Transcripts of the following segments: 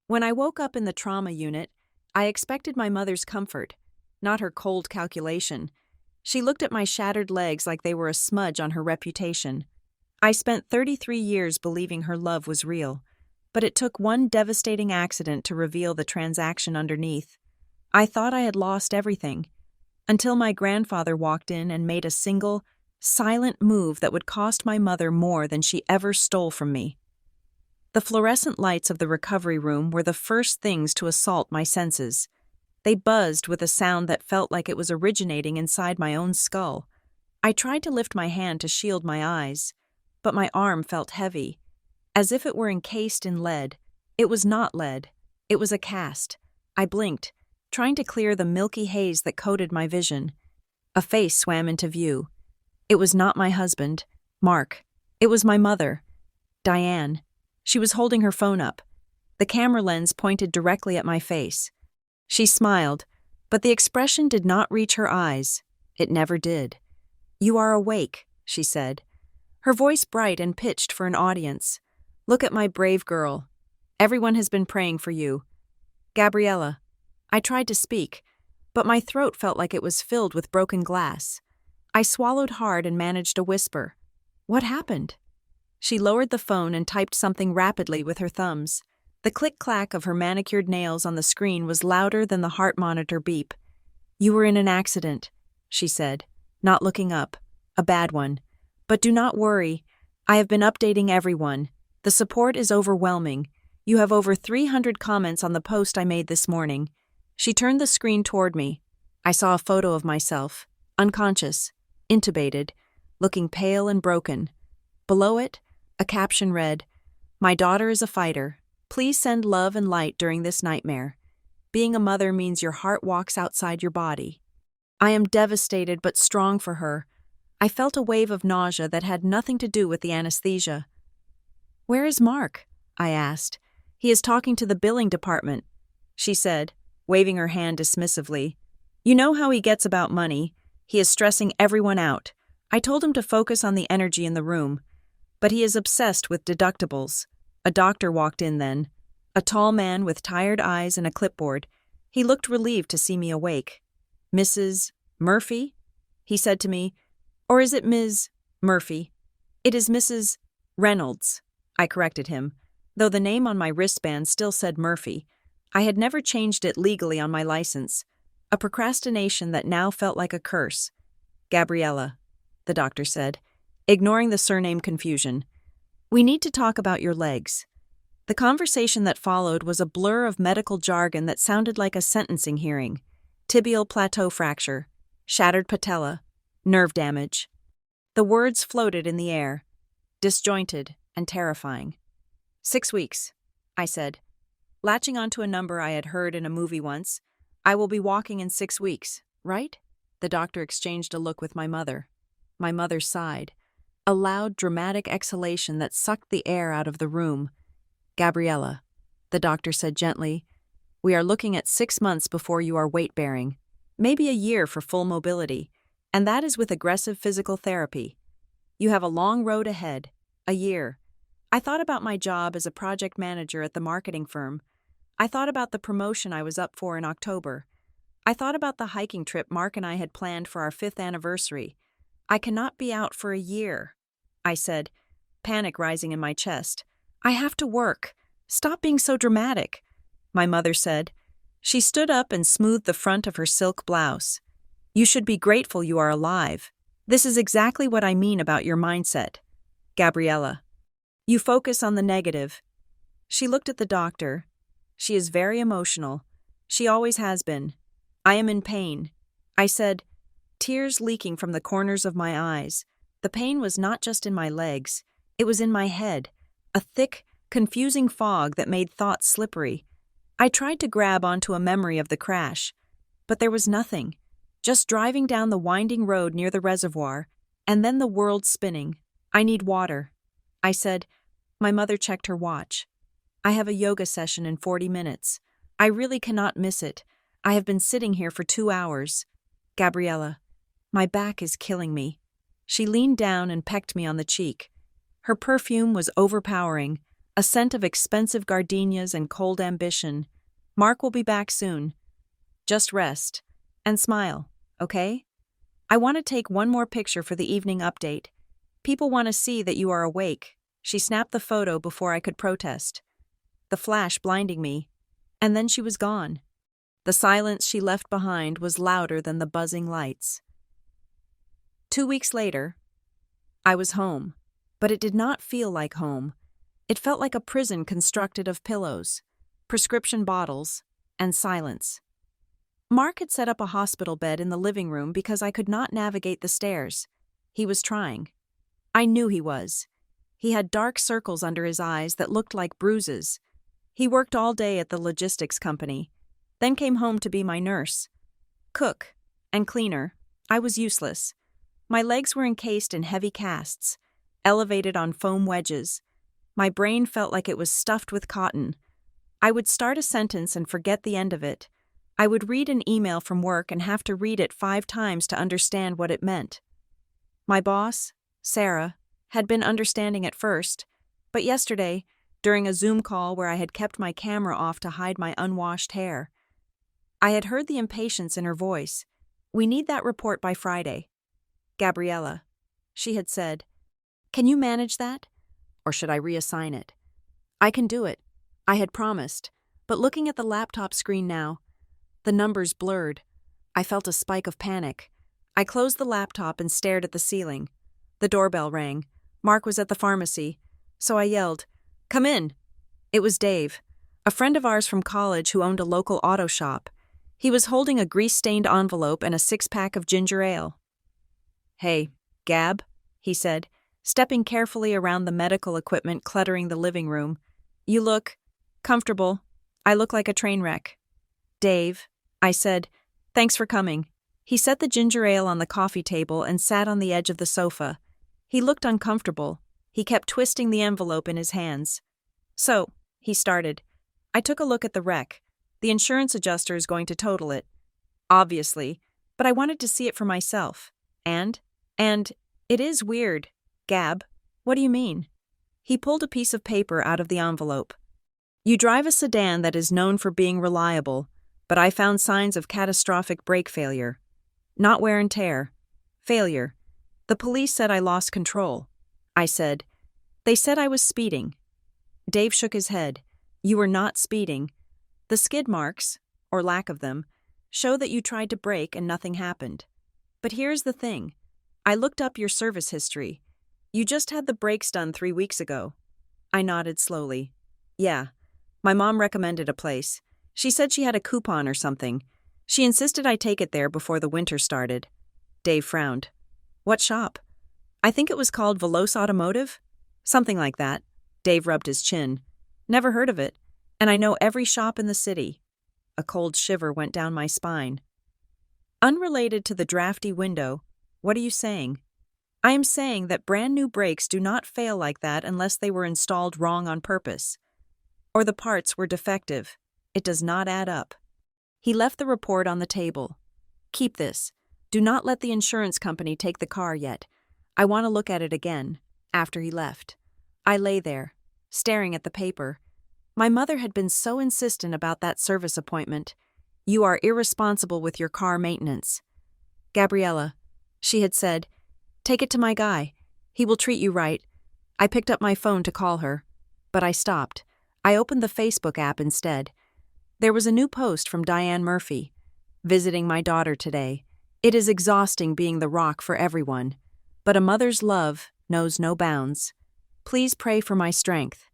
When I woke up in the trauma unit, I expected my mother's comfort, not her cold calculation. She looked at my shattered legs like they were a smudge on her reputation. I spent 33 years believing her love was real, but it took one devastating accident to reveal the transaction underneath. I thought I had lost everything, until my grandfather walked in and made a single, silent move that would cost my mother more than she ever stole from me. The fluorescent lights of the recovery room were the first things to assault my senses. They buzzed with a sound that felt like it was originating inside my own skull. I tried to lift my hand to shield my eyes, but my arm felt heavy, as if it were encased in lead. It was not lead. It was a cast. I blinked, trying to clear the milky haze that coated my vision. A face swam into view. It was not my husband, Mark. It was my mother, Diane. She was holding her phone up. The camera lens pointed directly at my face. She smiled, but the expression did not reach her eyes. It never did. "You are awake," she said, her voice bright and pitched for an audience. "Look at my brave girl. Everyone has been praying for you. Gabriella." I tried to speak, but my throat felt like it was filled with broken glass. I swallowed hard and managed a whisper. "What happened?" She lowered the phone and typed something rapidly with her thumbs. The click-clack of her manicured nails on the screen was louder than the heart monitor beep. "You were in an accident," she said, not looking up. "A bad one. But do not worry. I have been updating everyone. The support is overwhelming. You have over 300 comments on the post I made this morning." She turned the screen toward me. I saw a photo of myself, unconscious, intubated, looking pale and broken. Below it, a caption read, "My daughter is a fighter. Please send love and light during this nightmare. Being a mother means your heart walks outside your body." I am devastated but strong for her. I felt a wave of nausea that had nothing to do with the anesthesia. "Where is Mark?" I asked. "He is talking to the billing department," she said, waving her hand dismissively. "You know how he gets about money. He is stressing everyone out. I told him to focus on the energy in the room. But he is obsessed with deductibles." A doctor walked in then, a tall man with tired eyes and a clipboard. He looked relieved to see me awake. "Mrs. Murphy?" he said to me. "Or is it Ms. Murphy?" "It is Mrs. Reynolds," I corrected him, though the name on my wristband still said Murphy. I had never changed it legally on my license, a procrastination that now felt like a curse. "Gabriella," the doctor said, ignoring the surname confusion. "We need to talk about your legs." The conversation that followed was a blur of medical jargon that sounded like a sentencing hearing. Tibial plateau fracture, shattered patella, nerve damage. The words floated in the air, disjointed and terrifying. 6 weeks, I said, latching onto a number I had heard in a movie once. "I will be walking in 6 weeks, right?" The doctor exchanged a look with my mother. My mother sighed, a loud, dramatic exhalation that sucked the air out of the room. "Gabriella," the doctor said gently, "we are looking at 6 months before you are weight-bearing, maybe a year for full mobility, and that is with aggressive physical therapy. You have a long road ahead, a year." I thought about my job as a project manager at the marketing firm. I thought about the promotion I was up for in October. I thought about the hiking trip Mark and I had planned for our 5th anniversary. "I cannot be out for a year," I said, panic rising in my chest. "I have to work. Stop being so dramatic," my mother said. She stood up and smoothed the front of her silk blouse. "You should be grateful you are alive. This is exactly what I mean about your mindset. Gabriella. You focus on the negative." She looked at the doctor. "She is very emotional. She always has been. I am in pain," I said, tears leaking from the corners of my eyes. The pain was not just in my legs. It was in my head, a thick, confusing fog that made thoughts slippery. I tried to grab onto a memory of the crash, but there was nothing. Just driving down the winding road near the reservoir, and then the world spinning. "I need water," I said. My mother checked her watch. "I have a yoga session in 40 minutes. I really cannot miss it. I have been sitting here for 2 hours. Gabriella, my back is killing me." She leaned down and pecked me on the cheek. Her perfume was overpowering, a scent of expensive gardenias and cold ambition. Mark will be back soon. Just rest. And smile, okay? I want to take one more picture for the evening update. People want to see that you are awake. She snapped the photo before I could protest, the flash blinding me, and then she was gone. The silence she left behind was louder than the buzzing lights. 2 weeks later, I was home, but it did not feel like home. It felt like a prison constructed of pillows, prescription bottles, and silence. Mark had set up a hospital bed in the living room because I could not navigate the stairs. He was trying. I knew he was. He had dark circles under his eyes that looked like bruises. He worked all day at the logistics company, then came home to be my nurse, cook, and cleaner. I was useless. My legs were encased in heavy casts, elevated on foam wedges. My brain felt like it was stuffed with cotton. I would start a sentence and forget the end of it. I would read an email from work and have to read it 5 times to understand what it meant. My boss, Sarah, had been understanding at first, but yesterday, during a Zoom call where I had kept my camera off to hide my unwashed hair, I had heard the impatience in her voice. "We need that report by Friday." "Gabriella," she had said, "can you manage that? Or should I reassign it?" "I can do it," I had promised, but looking at the laptop screen now, the numbers blurred. I felt a spike of panic. I closed the laptop and stared at the ceiling. The doorbell rang. Mark was at the pharmacy, so I yelled, "Come in." It was Dave, a friend of ours from college who owned a local auto shop. He was holding a grease-stained envelope and a 6-pack of ginger ale. "Hey, Gab," he said, stepping carefully around the medical equipment cluttering the living room. "You look comfortable. I look like a train wreck." "Dave," I said, "thanks for coming." He set the ginger ale on the coffee table and sat on the edge of the sofa. He looked uncomfortable. He kept twisting the envelope in his hands. "So," he started, "I took a look at the wreck. The insurance adjuster is going to total it. Obviously, but I wanted to see it for myself. And it is weird. Gab, what do you mean?" He pulled a piece of paper out of the envelope. "You drive a sedan that is known for being reliable, but I found signs of catastrophic brake failure. Not wear and tear. Failure. The police said I lost control." I said, "They said I was speeding." Dave shook his head. "You were not speeding. The skid marks, or lack of them, show that you tried to brake and nothing happened. But here's the thing. I looked up your service history. You just had the brakes done 3 weeks ago." I nodded slowly. "Yeah. My mom recommended a place. She said she had a coupon or something. She insisted I take it there before the winter started." Dave frowned. "What shop?" "I think it was called Veloce Automotive? Something like that." Dave rubbed his chin. "Never heard of it, and I know every shop in the city." A cold shiver went down my spine. "Unrelated to the drafty window, what are you saying?" "I am saying that brand new brakes do not fail like that unless they were installed wrong on purpose. Or the parts were defective. It does not add up." He left the report on the table. "Keep this. Do not let the insurance company take the car yet. I want to look at it again." After he left, I lay there, staring at the paper. My mother had been so insistent about that service appointment. "You are irresponsible with your car maintenance." "Gabriella," she had said, "take it to my guy. He will treat you right." I picked up my phone to call her, but I stopped. I opened the Facebook app instead. There was a new post from Diane Murphy. "Visiting my daughter today. It is exhausting being the rock for everyone, but a mother's love knows no bounds. Please pray for my strength."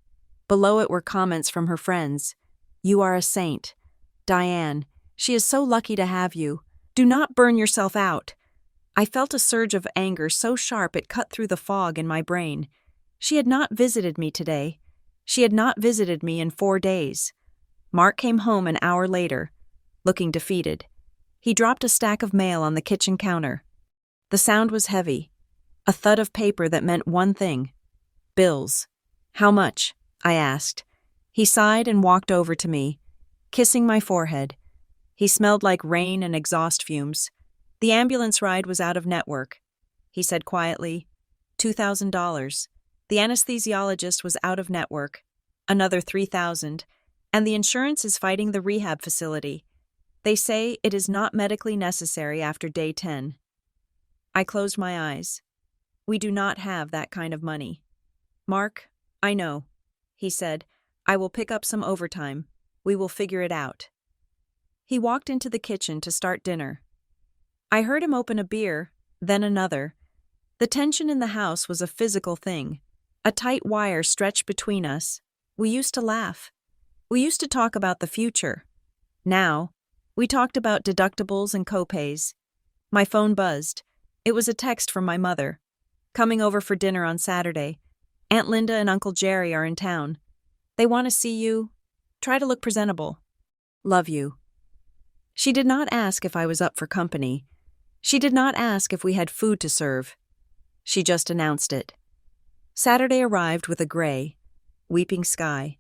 Below it were comments from her friends. "You are a saint. Diane, she is so lucky to have you. Do not burn yourself out." I felt a surge of anger so sharp it cut through the fog in my brain. She had not visited me today. She had not visited me in 4 days. Mark came home an hour later, looking defeated. He dropped a stack of mail on the kitchen counter. The sound was heavy, a thud of paper that meant one thing: bills. "How much?" I asked. He sighed and walked over to me, kissing my forehead. He smelled like rain and exhaust fumes. "The ambulance ride was out of network," he said quietly. $2,000. The anesthesiologist was out of network. another 3,000, and the insurance is fighting the rehab facility. They say it is not medically necessary after day 10. I closed my eyes. We do not have that kind of money. Mark, I know, he said. I will pick up some overtime. We will figure it out. He walked into the kitchen to start dinner. I heard him open a beer, then another. The tension in the house was a physical thing. A tight wire stretched between us. We used to laugh. We used to talk about the future. Now, we talked about deductibles and copays. My phone buzzed. It was a text from my mother. Coming over for dinner on Saturday. Aunt Linda and Uncle Jerry are in town. They want to see you. Try to look presentable. Love you. She did not ask if I was up for company. She did not ask if we had food to serve. She just announced it. Saturday arrived with a gray, weeping sky.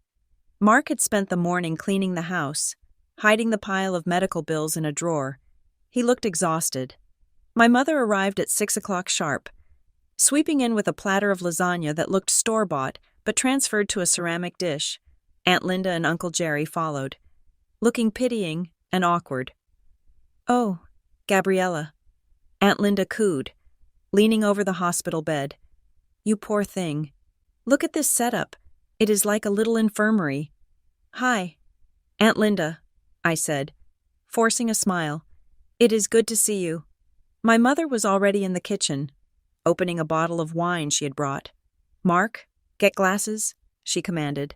Mark had spent the morning cleaning the house, hiding the pile of medical bills in a drawer. He looked exhausted. My mother arrived at 6 o'clock sharp, sweeping in with a platter of lasagna that looked store-bought but transferred to a ceramic dish. Aunt Linda and Uncle Jerry followed, looking pitying and awkward. "Oh, Gabriella," Aunt Linda cooed, leaning over the hospital bed. "You poor thing. Look at this setup. It is like a little infirmary." "Hi, Aunt Linda," I said, forcing a smile. "It is good to see you." My mother was already in the kitchen, opening a bottle of wine she had brought. "Mark, get glasses," she commanded.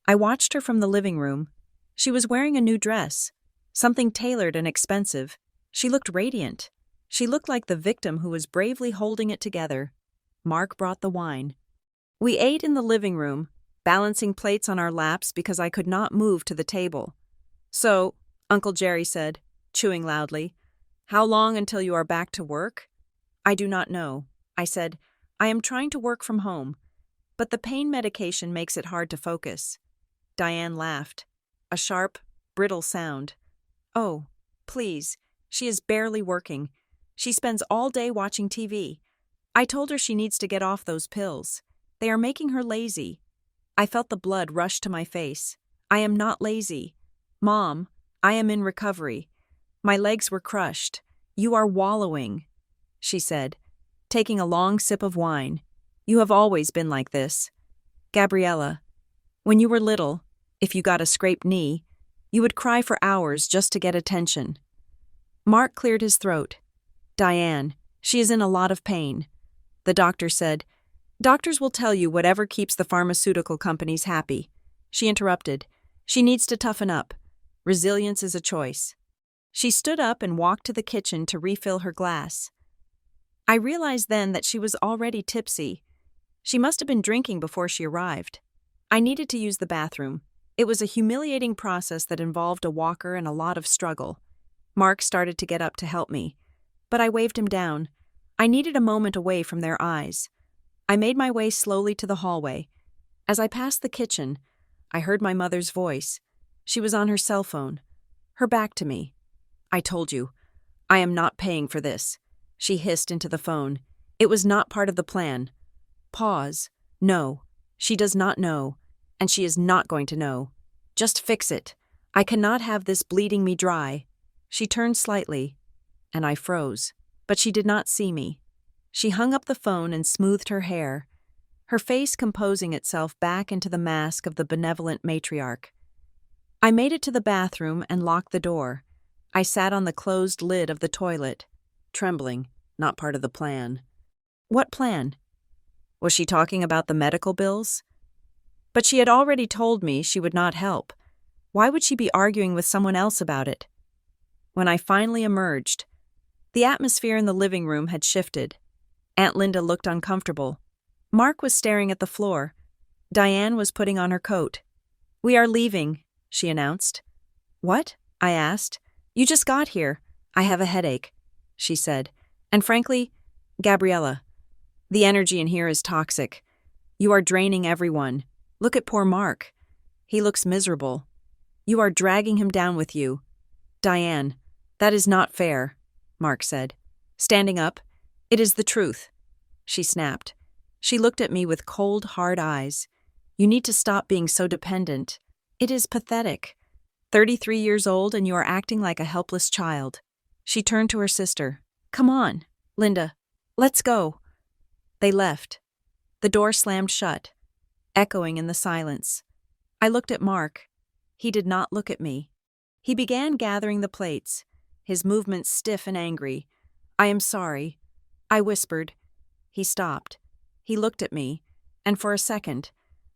I watched her from the living room. She was wearing a new dress, something tailored and expensive. She looked radiant. She looked like the victim who was bravely holding it together. Mark brought the wine. We ate in the living room, balancing plates on our laps because I could not move to the table. "So," Uncle Jerry said, chewing loudly, "how long until you are back to work?" "I do not know," I said. "I am trying to work from home, but the pain medication makes it hard to focus." Diane laughed. A sharp, brittle sound. "Oh, please, she is barely working. She spends all day watching TV. I told her she needs to get off those pills. They are making her lazy." I felt the blood rush to my face. "I am not lazy. Mom, I am in recovery. My legs were crushed. You are wallowing," she said, taking a long sip of wine. "You have always been like this. Gabriella, when you were little, if you got a scraped knee, you would cry for hours just to get attention." Mark cleared his throat. "Diane, she is in a lot of pain." The doctor said, "Doctors will tell you whatever keeps the pharmaceutical companies happy." She interrupted. "She needs to toughen up. Resilience is a choice." She stood up and walked to the kitchen to refill her glass. I realized then that she was already tipsy. She must have been drinking before she arrived. I needed to use the bathroom. It was a humiliating process that involved a walker and a lot of struggle. Mark started to get up to help me, but I waved him down. I needed a moment away from their eyes. I made my way slowly to the hallway. As I passed the kitchen, I heard my mother's voice. She was on her cell phone, her back to me. "I told you, I am not paying for this," she hissed into the phone. "It was not part of the plan." Pause. "No, she does not know, and she is not going to know. Just fix it. I cannot have this bleeding me dry." She turned slightly, and I froze, but she did not see me. She hung up the phone and smoothed her hair, her face composing itself back into the mask of the benevolent matriarch. I made it to the bathroom and locked the door. I sat on the closed lid of the toilet, trembling, not part of the plan. What plan? Was she talking about the medical bills? But she had already told me she would not help. Why would she be arguing with someone else about it? When I finally emerged, the atmosphere in the living room had shifted. Aunt Linda looked uncomfortable. Mark was staring at the floor. Diane was putting on her coat. "We are leaving," she announced. "What?" I asked. "You just got here." "I have a headache," she said. "And frankly, Gabriella, the energy in here is toxic. You are draining everyone. Look at poor Mark. He looks miserable. You are dragging him down with you." "Diane, that is not fair," Mark said, standing up. "It is the truth," she snapped. She looked at me with cold, hard eyes. You need to stop being so dependent. It is pathetic. 33 years old and you are acting like a helpless child. She turned to her sister. Come on, Linda. Let's go. They left. The door slammed shut, echoing in the silence. I looked at Mark. He did not look at me. He began gathering the plates, his movements stiff and angry. I am sorry, I whispered. He stopped. He looked at me, and for a second,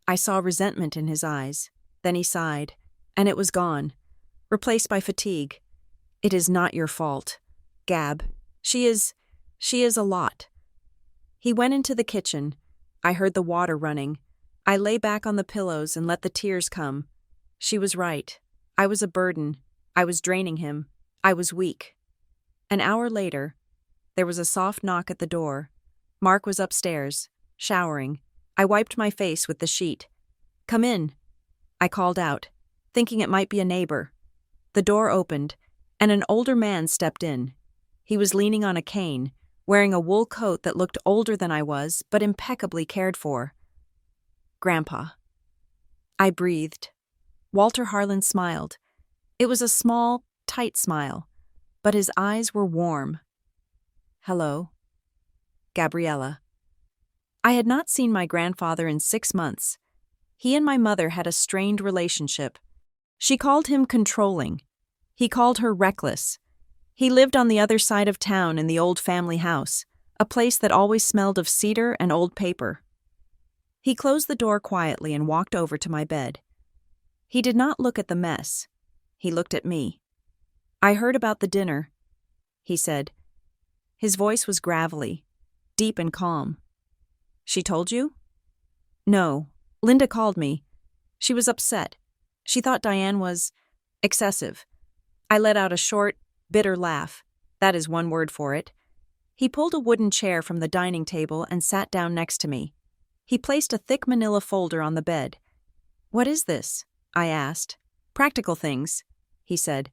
I saw resentment in his eyes. Then he sighed, and it was gone, replaced by fatigue. It is not your fault, Gab. She is a lot. He went into the kitchen. I heard the water running. I lay back on the pillows and let the tears come. She was right. I was a burden. I was draining him. I was weak. An hour later, there was a soft knock at the door. Mark was upstairs, showering. I wiped my face with the sheet. Come in, I called out, thinking it might be a neighbor. The door opened, and an older man stepped in. He was leaning on a cane, wearing a wool coat that looked older than I was, but impeccably cared for. Grandpa. I breathed. Walter Harlan smiled. It was a small, tight smile, but his eyes were warm. Hello. Gabriella. I had not seen my grandfather in 6 months. He and my mother had a strained relationship. She called him controlling. He called her reckless. He lived on the other side of town in the old family house, a place that always smelled of cedar and old paper. He closed the door quietly and walked over to my bed. He did not look at the mess. He looked at me. I heard about the dinner, he said. His voice was gravelly, deep and calm. She told you? No. Linda called me. She was upset. She thought Diane was excessive. I let out a short, bitter laugh. That is one word for it. He pulled a wooden chair from the dining table and sat down next to me. He placed a thick manila folder on the bed. What is this? I asked. Practical things, he said.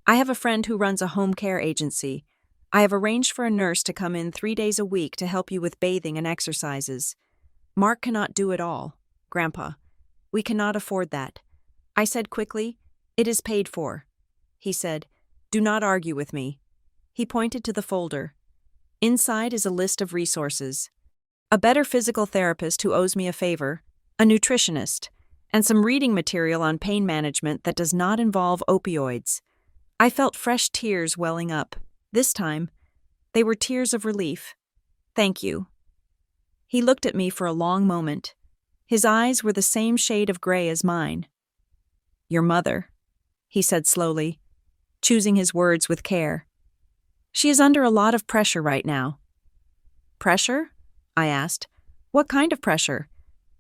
I have a friend who runs a home care agency. I have arranged for a nurse to come in 3 days a week to help you with bathing and exercises. Mark cannot do it all, Grandpa. We cannot afford that. I said quickly, It is paid for. He said, Do not argue with me. He pointed to the folder. Inside is a list of resources. A better physical therapist who owes me a favor, a nutritionist, and some reading material on pain management that does not involve opioids. I felt fresh tears welling up. This time, they were tears of relief. Thank you. He looked at me for a long moment. His eyes were the same shade of gray as mine. Your mother, he said slowly, choosing his words with care. She is under a lot of pressure right now. Pressure? I asked. What kind of pressure?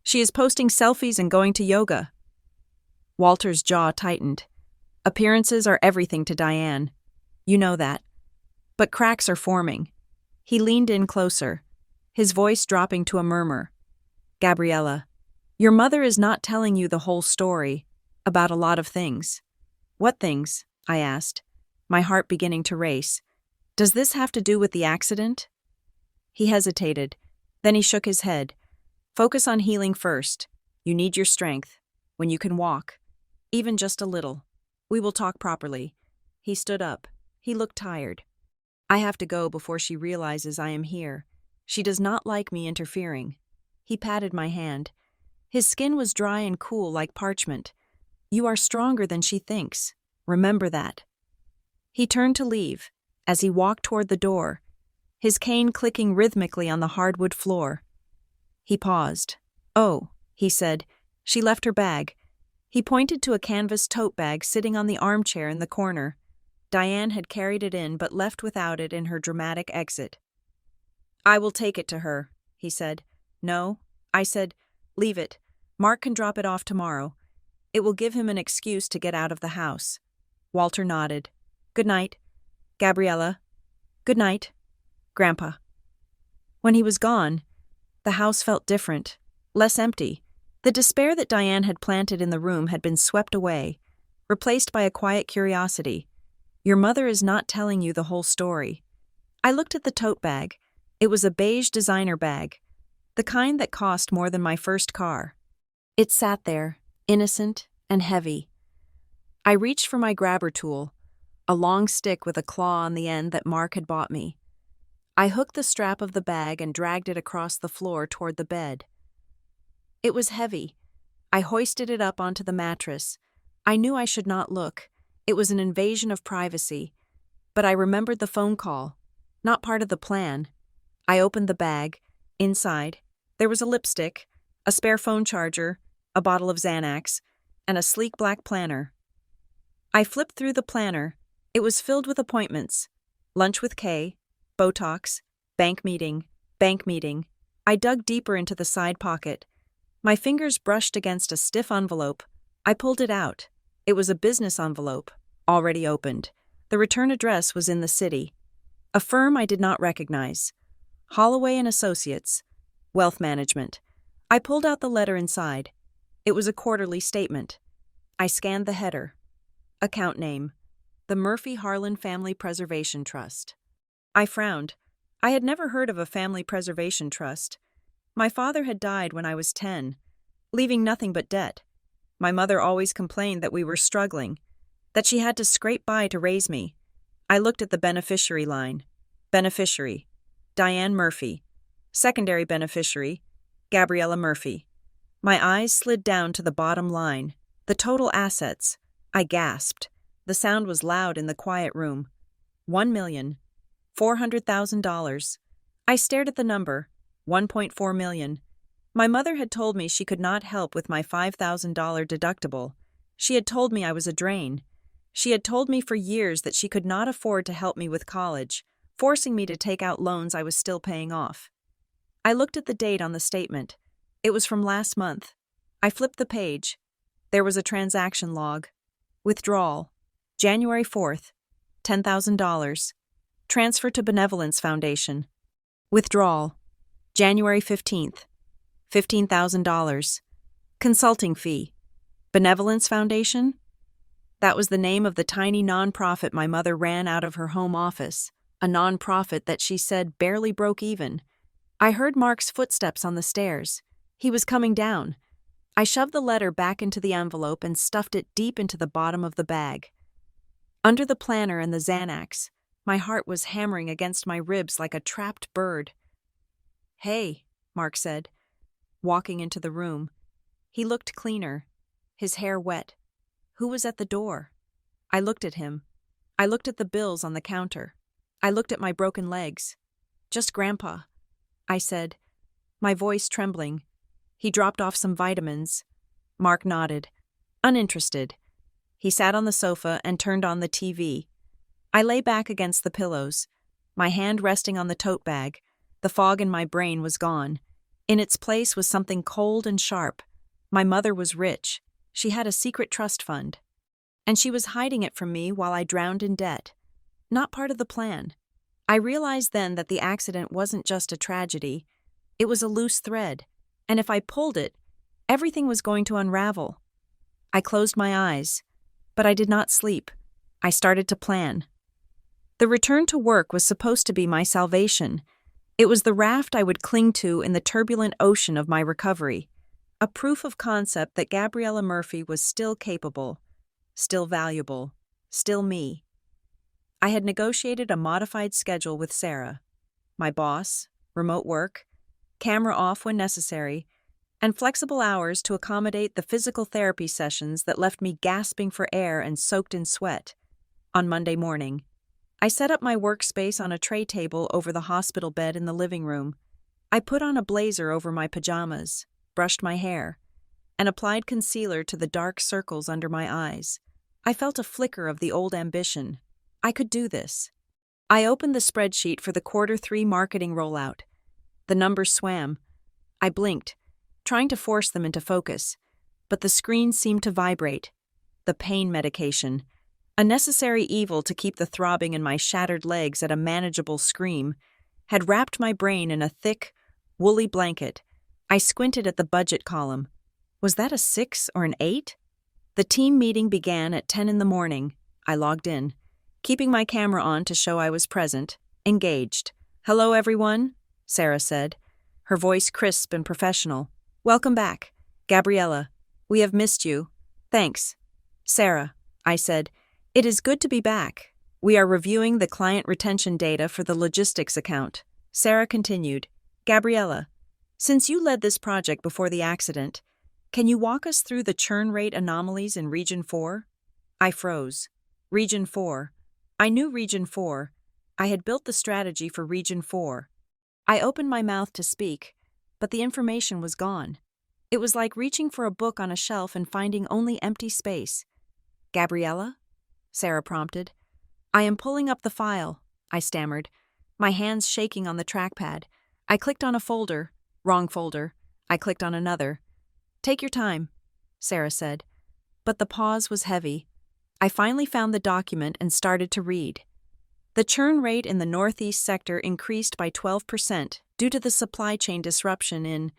She is posting selfies and going to yoga. Walter's jaw tightened. Appearances are everything to Diane. You know that. But cracks are forming. He leaned in closer, his voice dropping to a murmur. Gabriella, your mother is not telling you the whole story about a lot of things. What things? I asked, my heart beginning to race. Does this have to do with the accident? He hesitated. Then he shook his head. Focus on healing first. You need your strength. When you can walk. Even just a little. We will talk properly. He stood up. He looked tired. I have to go before she realizes I am here. She does not like me interfering. He patted my hand. His skin was dry and cool like parchment. You are stronger than she thinks. Remember that. He turned to leave. As he walked toward the door, his cane clicking rhythmically on the hardwood floor. He paused. Oh, he said. She left her bag. He pointed to a canvas tote bag sitting on the armchair in the corner. Diane had carried it in but left without it in her dramatic exit. I will take it to her, he said. No, I said, leave it. Mark can drop it off tomorrow. It will give him an excuse to get out of the house. Walter nodded. Good night. Gabriella. Good night. Grandpa. When he was gone, the house felt different, less empty. The despair that Diane had planted in the room had been swept away, replaced by a quiet curiosity. Your mother is not telling you the whole story. I looked at the tote bag. It was a beige designer bag, the kind that cost more than my first car. It sat there, innocent and heavy. I reached for my grabber tool, a long stick with a claw on the end that Mark had bought me. I hooked the strap of the bag and dragged it across the floor toward the bed. It was heavy. I hoisted it up onto the mattress. I knew I should not look. It was an invasion of privacy. But I remembered the phone call, not part of the plan. I opened the bag. Inside, there was a lipstick, a spare phone charger, a bottle of Xanax, and a sleek black planner. I flipped through the planner. It was filled with appointments. Lunch with Kay, Botox, bank meeting. I dug deeper into the side pocket. My fingers brushed against a stiff envelope. I pulled it out. It was a business envelope, already opened. The return address was in the city. A firm I did not recognize. Holloway and Associates. Wealth Management. I pulled out the letter inside. It was a quarterly statement. I scanned the header. Account name: the Murphy Harlan Family Preservation Trust. I frowned. I had never heard of a family preservation trust. My father had died when I was 10, leaving nothing but debt. My mother always complained that we were struggling, that she had to scrape by to raise me. I looked at the beneficiary line. Beneficiary: Diane Murphy. Secondary beneficiary: Gabriella Murphy. My eyes slid down to the bottom line. The total assets. I gasped. The sound was loud in the quiet room. $1,400,000. I stared at the number. 1.4 million. My mother had told me she could not help with my $5,000 deductible. She had told me I was a drain. She had told me for years that she could not afford to help me with college, forcing me to take out loans I was still paying off. I looked at the date on the statement. It was from last month. I flipped the page. There was a transaction log. Withdrawal: January 4th, $10,000. Transfer to Benevolence Foundation. Withdrawal: January 15th, $15,000. Consulting fee: Benevolence Foundation? That was the name of the tiny nonprofit my mother ran out of her home office, a nonprofit that she said barely broke even. I heard Mark's footsteps on the stairs. He was coming down. I shoved the letter back into the envelope and stuffed it deep into the bottom of the bag. Under the planner and the Xanax, my heart was hammering against my ribs like a trapped bird. "Hey," Mark said, walking into the room. He looked cleaner, his hair wet. Who was at the door? I looked at him. I looked at the bills on the counter. I looked at my broken legs. "Just Grandpa," I said, my voice trembling. He dropped off some vitamins. Mark nodded, uninterested. He sat on the sofa and turned on the TV. I lay back against the pillows, my hand resting on the tote bag. The fog in my brain was gone. In its place was something cold and sharp. My mother was rich. She had a secret trust fund. And she was hiding it from me while I drowned in debt. Not part of the plan. I realized then that the accident wasn't just a tragedy. It was a loose thread. And if I pulled it, everything was going to unravel. I closed my eyes, but I did not sleep. I started to plan. The return to work was supposed to be my salvation. It was the raft I would cling to in the turbulent ocean of my recovery, a proof of concept that Gabriella Murphy was still capable, still valuable, still me. I had negotiated a modified schedule with Sarah, my boss, remote work, camera off when necessary, and flexible hours to accommodate the physical therapy sessions that left me gasping for air and soaked in sweat. On Monday morning, I set up my workspace on a tray table over the hospital bed in the living room. I put on a blazer over my pajamas, brushed my hair, and applied concealer to the dark circles under my eyes. I felt a flicker of the old ambition. I could do this. I opened the spreadsheet for the Q3 marketing rollout. The numbers swam. I blinked, trying to force them into focus, but the screen seemed to vibrate. The pain medication, a necessary evil to keep the throbbing in my shattered legs at a manageable scream, had wrapped my brain in a thick, woolly blanket. I squinted at the budget column. Was that a 6 or an 8? The team meeting began at 10 in the morning. I logged in, keeping my camera on to show I was present, engaged. "Hello, everyone," Sarah said, her voice crisp and professional. "Welcome back. Gabriella, we have missed you. Thanks. Sarah, I said, it is good to be back. We are reviewing the client retention data for the logistics account. Sarah continued, Gabriella, since you led this project before the accident, can you walk us through the churn rate anomalies in Region 4? I froze. Region 4. I knew Region 4. I had built the strategy for Region 4. I opened my mouth to speak, but the information was gone. It was like reaching for a book on a shelf and finding only empty space. Gabriella? Sarah prompted. I am pulling up the file, I stammered, my hands shaking on the trackpad. I clicked on a folder. Wrong folder. I clicked on another. Take your time, Sarah said. But the pause was heavy. I finally found the document and started to read. The churn rate in the Northeast sector increased by 12% due to the supply chain disruption in...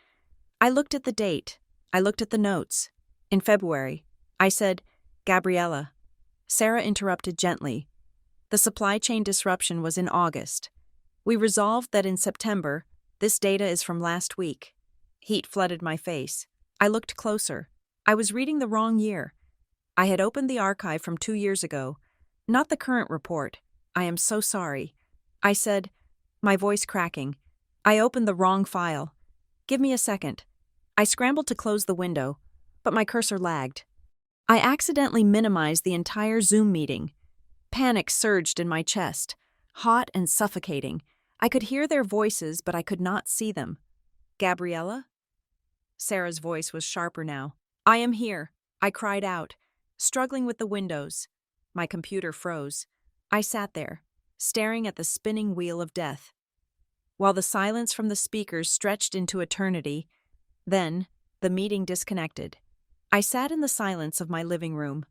I looked at the date. I looked at the notes. In February, I said, Gabriella. Sarah interrupted gently. The supply chain disruption was in August. We resolved that in September, this data is from last week. Heat flooded my face. I looked closer. I was reading the wrong year. I had opened the archive from 2 years ago, not the current report. I am so sorry. I said, my voice cracking. I opened the wrong file. Give me a second. I scrambled to close the window, but my cursor lagged. I accidentally minimized the entire Zoom meeting. Panic surged in my chest, hot and suffocating. I could hear their voices, but I could not see them. Gabriella? Sarah's voice was sharper now. I am here, I cried out, struggling with the windows. My computer froze. I sat there, staring at the spinning wheel of death. While the silence from the speakers stretched into eternity, then the meeting disconnected. I sat in the silence of my living room.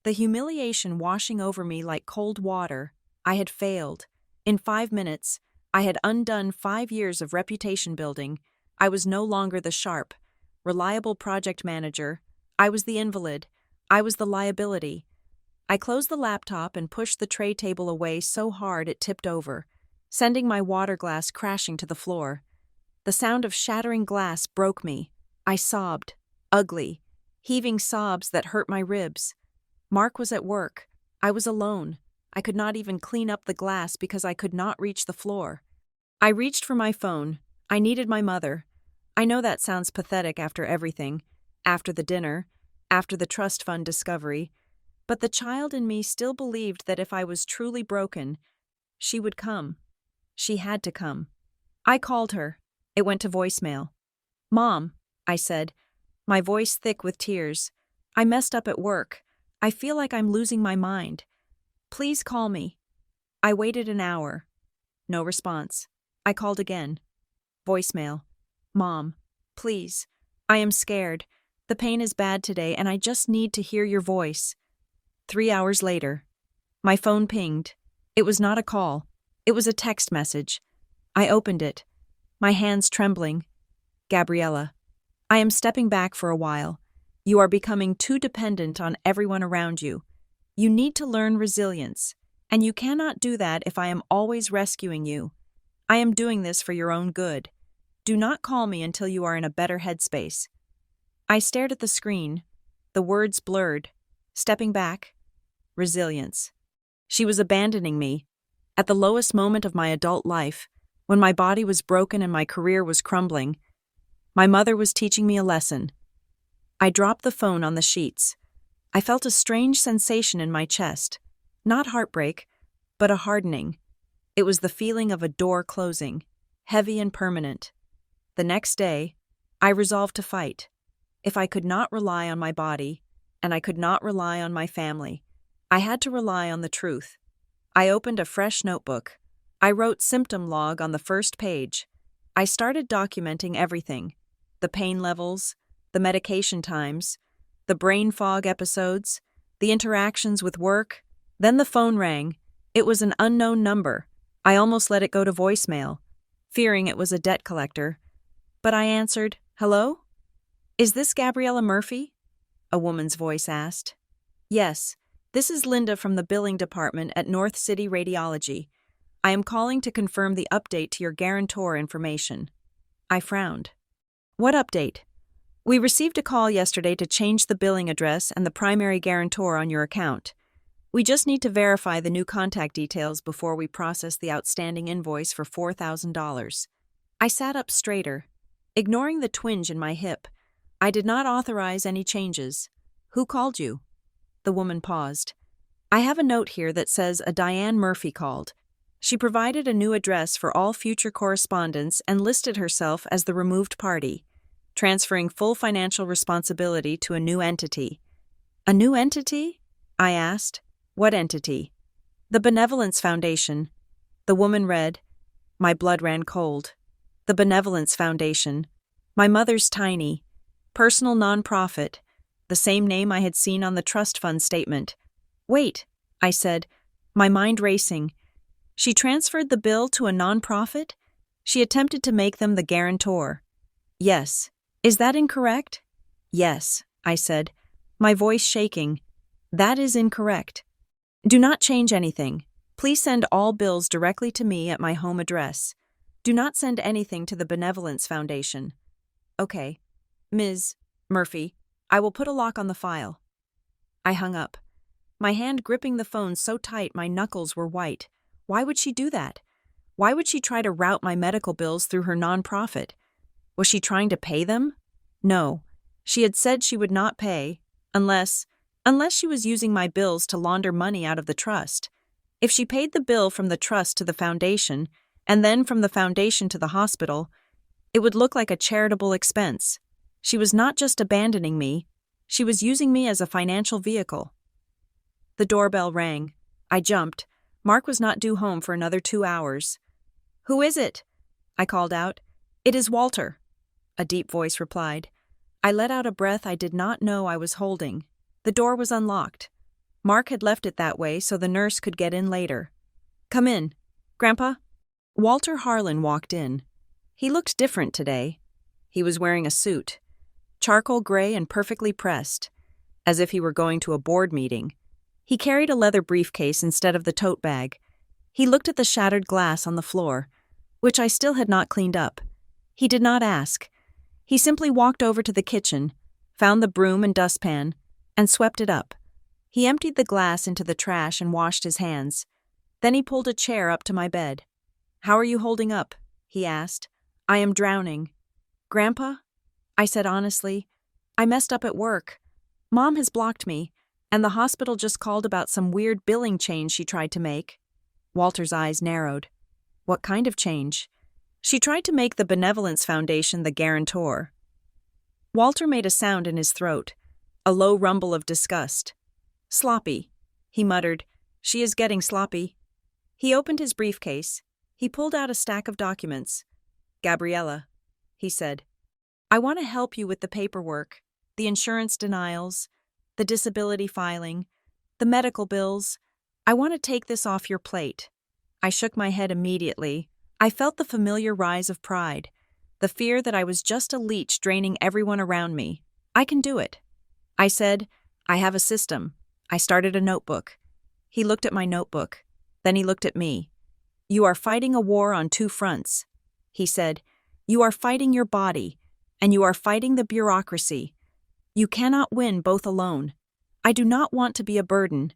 The humiliation washing over me like cold water. I had failed. In 5 minutes, I had undone 5 years of reputation building. I was no longer the sharp, reliable project manager. I was the invalid. I was the liability. I closed the laptop and pushed the tray table away so hard it tipped over, sending my water glass crashing to the floor. The sound of shattering glass broke me. I sobbed, ugly, heaving sobs that hurt my ribs. Mark was at work. I was alone. I could not even clean up the glass because I could not reach the floor. I reached for my phone. I needed my mother. I know that sounds pathetic after everything, after the dinner, after the trust fund discovery, but the child in me still believed that if I was truly broken, she would come. She had to come. I called her. It went to voicemail. Mom, I said, my voice thick with tears. I messed up at work. I feel like I'm losing my mind. Please call me. I waited an hour. No response. I called again. Voicemail. Mom, please. I am scared. The pain is bad today and I just need to hear your voice. 3 hours later. My phone pinged. It was not a call. It was a text message. I opened it. My hands trembling. Gabriella, I am stepping back for a while. You are becoming too dependent on everyone around you. You need to learn resilience, and you cannot do that if I am always rescuing you. I am doing this for your own good. Do not call me until you are in a better headspace. I stared at the screen. The words blurred. Stepping back. Resilience. She was abandoning me. At the lowest moment of my adult life, when my body was broken and my career was crumbling, my mother was teaching me a lesson. I dropped the phone on the sheets. I felt a strange sensation in my chest. Not heartbreak, but a hardening. It was the feeling of a door closing, heavy and permanent. The next day, I resolved to fight. If I could not rely on my body, and I could not rely on my family, I had to rely on the truth. I opened a fresh notebook. I wrote symptom log on the first page. I started documenting everything. The pain levels, the medication times, the brain fog episodes, the interactions with work. Then the phone rang. It was an unknown number. I almost let it go to voicemail, fearing it was a debt collector. But I answered, "Hello? Is this Gabriella Murphy?" A woman's voice asked. "Yes, this is Linda from the billing department at North City Radiology. I am calling to confirm the update to your guarantor information." I frowned. "What update?" We received a call yesterday to change the billing address and the primary guarantor on your account. We just need to verify the new contact details before we process the outstanding invoice for $4,000. I sat up straighter, ignoring the twinge in my hip. I did not authorize any changes. Who called you? The woman paused. I have a note here that says a Diane Murphy called. She provided a new address for all future correspondence and listed herself as the removed party, transferring full financial responsibility to a new entity. A new entity? I asked. What entity? The Benevolence Foundation. The woman read. My blood ran cold. The Benevolence Foundation. My mother's tiny, personal nonprofit, the same name I had seen on the trust fund statement. Wait, I said, my mind racing. She transferred the bill to a nonprofit? She attempted to make them the guarantor. Yes. Is that incorrect? Yes, I said, my voice shaking. That is incorrect. Do not change anything. Please send all bills directly to me at my home address. Do not send anything to the Benevolence Foundation. Okay. Ms. Murphy, I will put a lock on the file. I hung up, my hand gripping the phone so tight my knuckles were white. Why would she do that? Why would she try to route my medical bills through her nonprofit? Was she trying to pay them? No. She had said she would not pay, unless she was using my bills to launder money out of the trust. If she paid the bill from the trust to the foundation, and then from the foundation to the hospital, it would look like a charitable expense. She was not just abandoning me, she was using me as a financial vehicle. The doorbell rang. I jumped. Mark was not due home for another 2 hours. Who is it? I called out. It is Walter, a deep voice replied. I let out a breath I did not know I was holding. The door was unlocked. Mark had left it that way so the nurse could get in later. Come in, Grandpa. Walter Harlan walked in. He looked different today. He was wearing a suit, charcoal gray and perfectly pressed, as if he were going to a board meeting. He carried a leather briefcase instead of the tote bag. He looked at the shattered glass on the floor, which I still had not cleaned up. He did not ask. He simply walked over to the kitchen, found the broom and dustpan, and swept it up. He emptied the glass into the trash and washed his hands. Then he pulled a chair up to my bed. How are you holding up? He asked. I am drowning. Grandpa? I said honestly, I messed up at work. Mom has blocked me, and the hospital just called about some weird billing change she tried to make. Walter's eyes narrowed. What kind of change? She tried to make the Benevolence Foundation the guarantor. Walter made a sound in his throat, a low rumble of disgust. Sloppy, he muttered. She is getting sloppy. He opened his briefcase. He pulled out a stack of documents. Gabriella, he said, I want to help you with the paperwork, the insurance denials, the disability filing, the medical bills. I want to take this off your plate. I shook my head immediately. I felt the familiar rise of pride, the fear that I was just a leech draining everyone around me. I can do it. I said, I have a system. I started a notebook. He looked at my notebook. Then he looked at me. You are fighting a war on 2 fronts. He said, you are fighting your body, and you are fighting the bureaucracy. You cannot win both alone. I do not want to be a burden.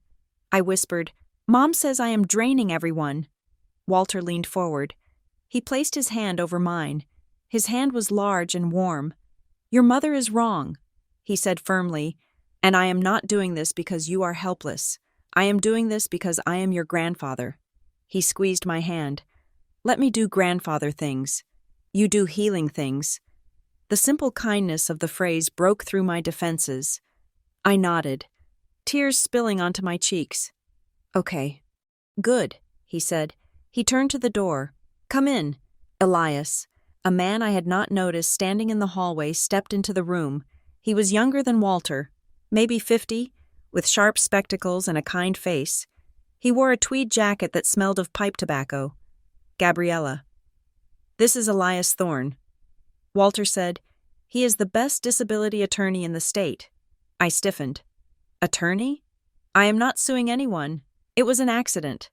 I whispered, Mom says I am draining everyone. Walter leaned forward. He placed his hand over mine. His hand was large and warm. Your mother is wrong, he said firmly, and I am not doing this because you are helpless. I am doing this because I am your grandfather. He squeezed my hand. Let me do grandfather things. You do healing things. The simple kindness of the phrase broke through my defenses. I nodded, tears spilling onto my cheeks. Okay. Good, he said. He turned to the door. Come in. Elias, a man I had not noticed standing in the hallway, stepped into the room. He was younger than Walter, maybe 50, with sharp spectacles and a kind face. He wore a tweed jacket that smelled of pipe tobacco. Gabriella. This is Elias Thorne. Walter said, he is the best disability attorney in the state. I stiffened. Attorney? I am not suing anyone. It was an accident.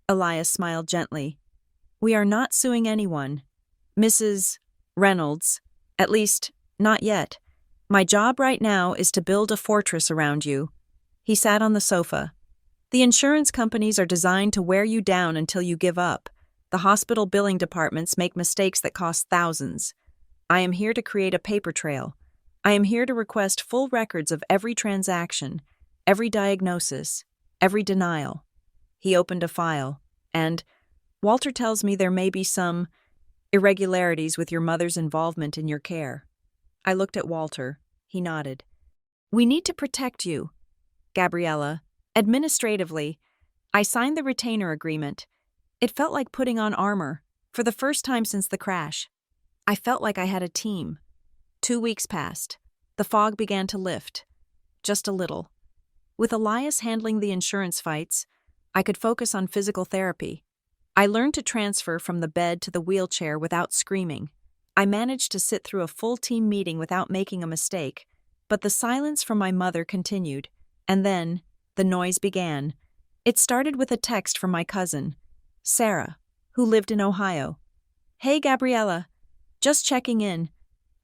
Elias smiled gently. We are not suing anyone. Mrs. Reynolds, at least, not yet. My job right now is to build a fortress around you. He sat on the sofa. The insurance companies are designed to wear you down until you give up. The hospital billing departments make mistakes that cost thousands. I am here to create a paper trail. I am here to request full records of every transaction, every diagnosis, every denial. He opened a file, and Walter tells me there may be some irregularities with your mother's involvement in your care. I looked at Walter. He nodded. We need to protect you, Gabriella. Administratively, I signed the retainer agreement. It felt like putting on armor, for the first time since the crash. I felt like I had a team. 2 weeks passed. The fog began to lift. Just a little. With Elias handling the insurance fights, I could focus on physical therapy. I learned to transfer from the bed to the wheelchair without screaming. I managed to sit through a full team meeting without making a mistake, but the silence from my mother continued, and then the noise began. It started with a text from my cousin, Sarah, who lived in Ohio. Hey, Gabriella. Just checking in.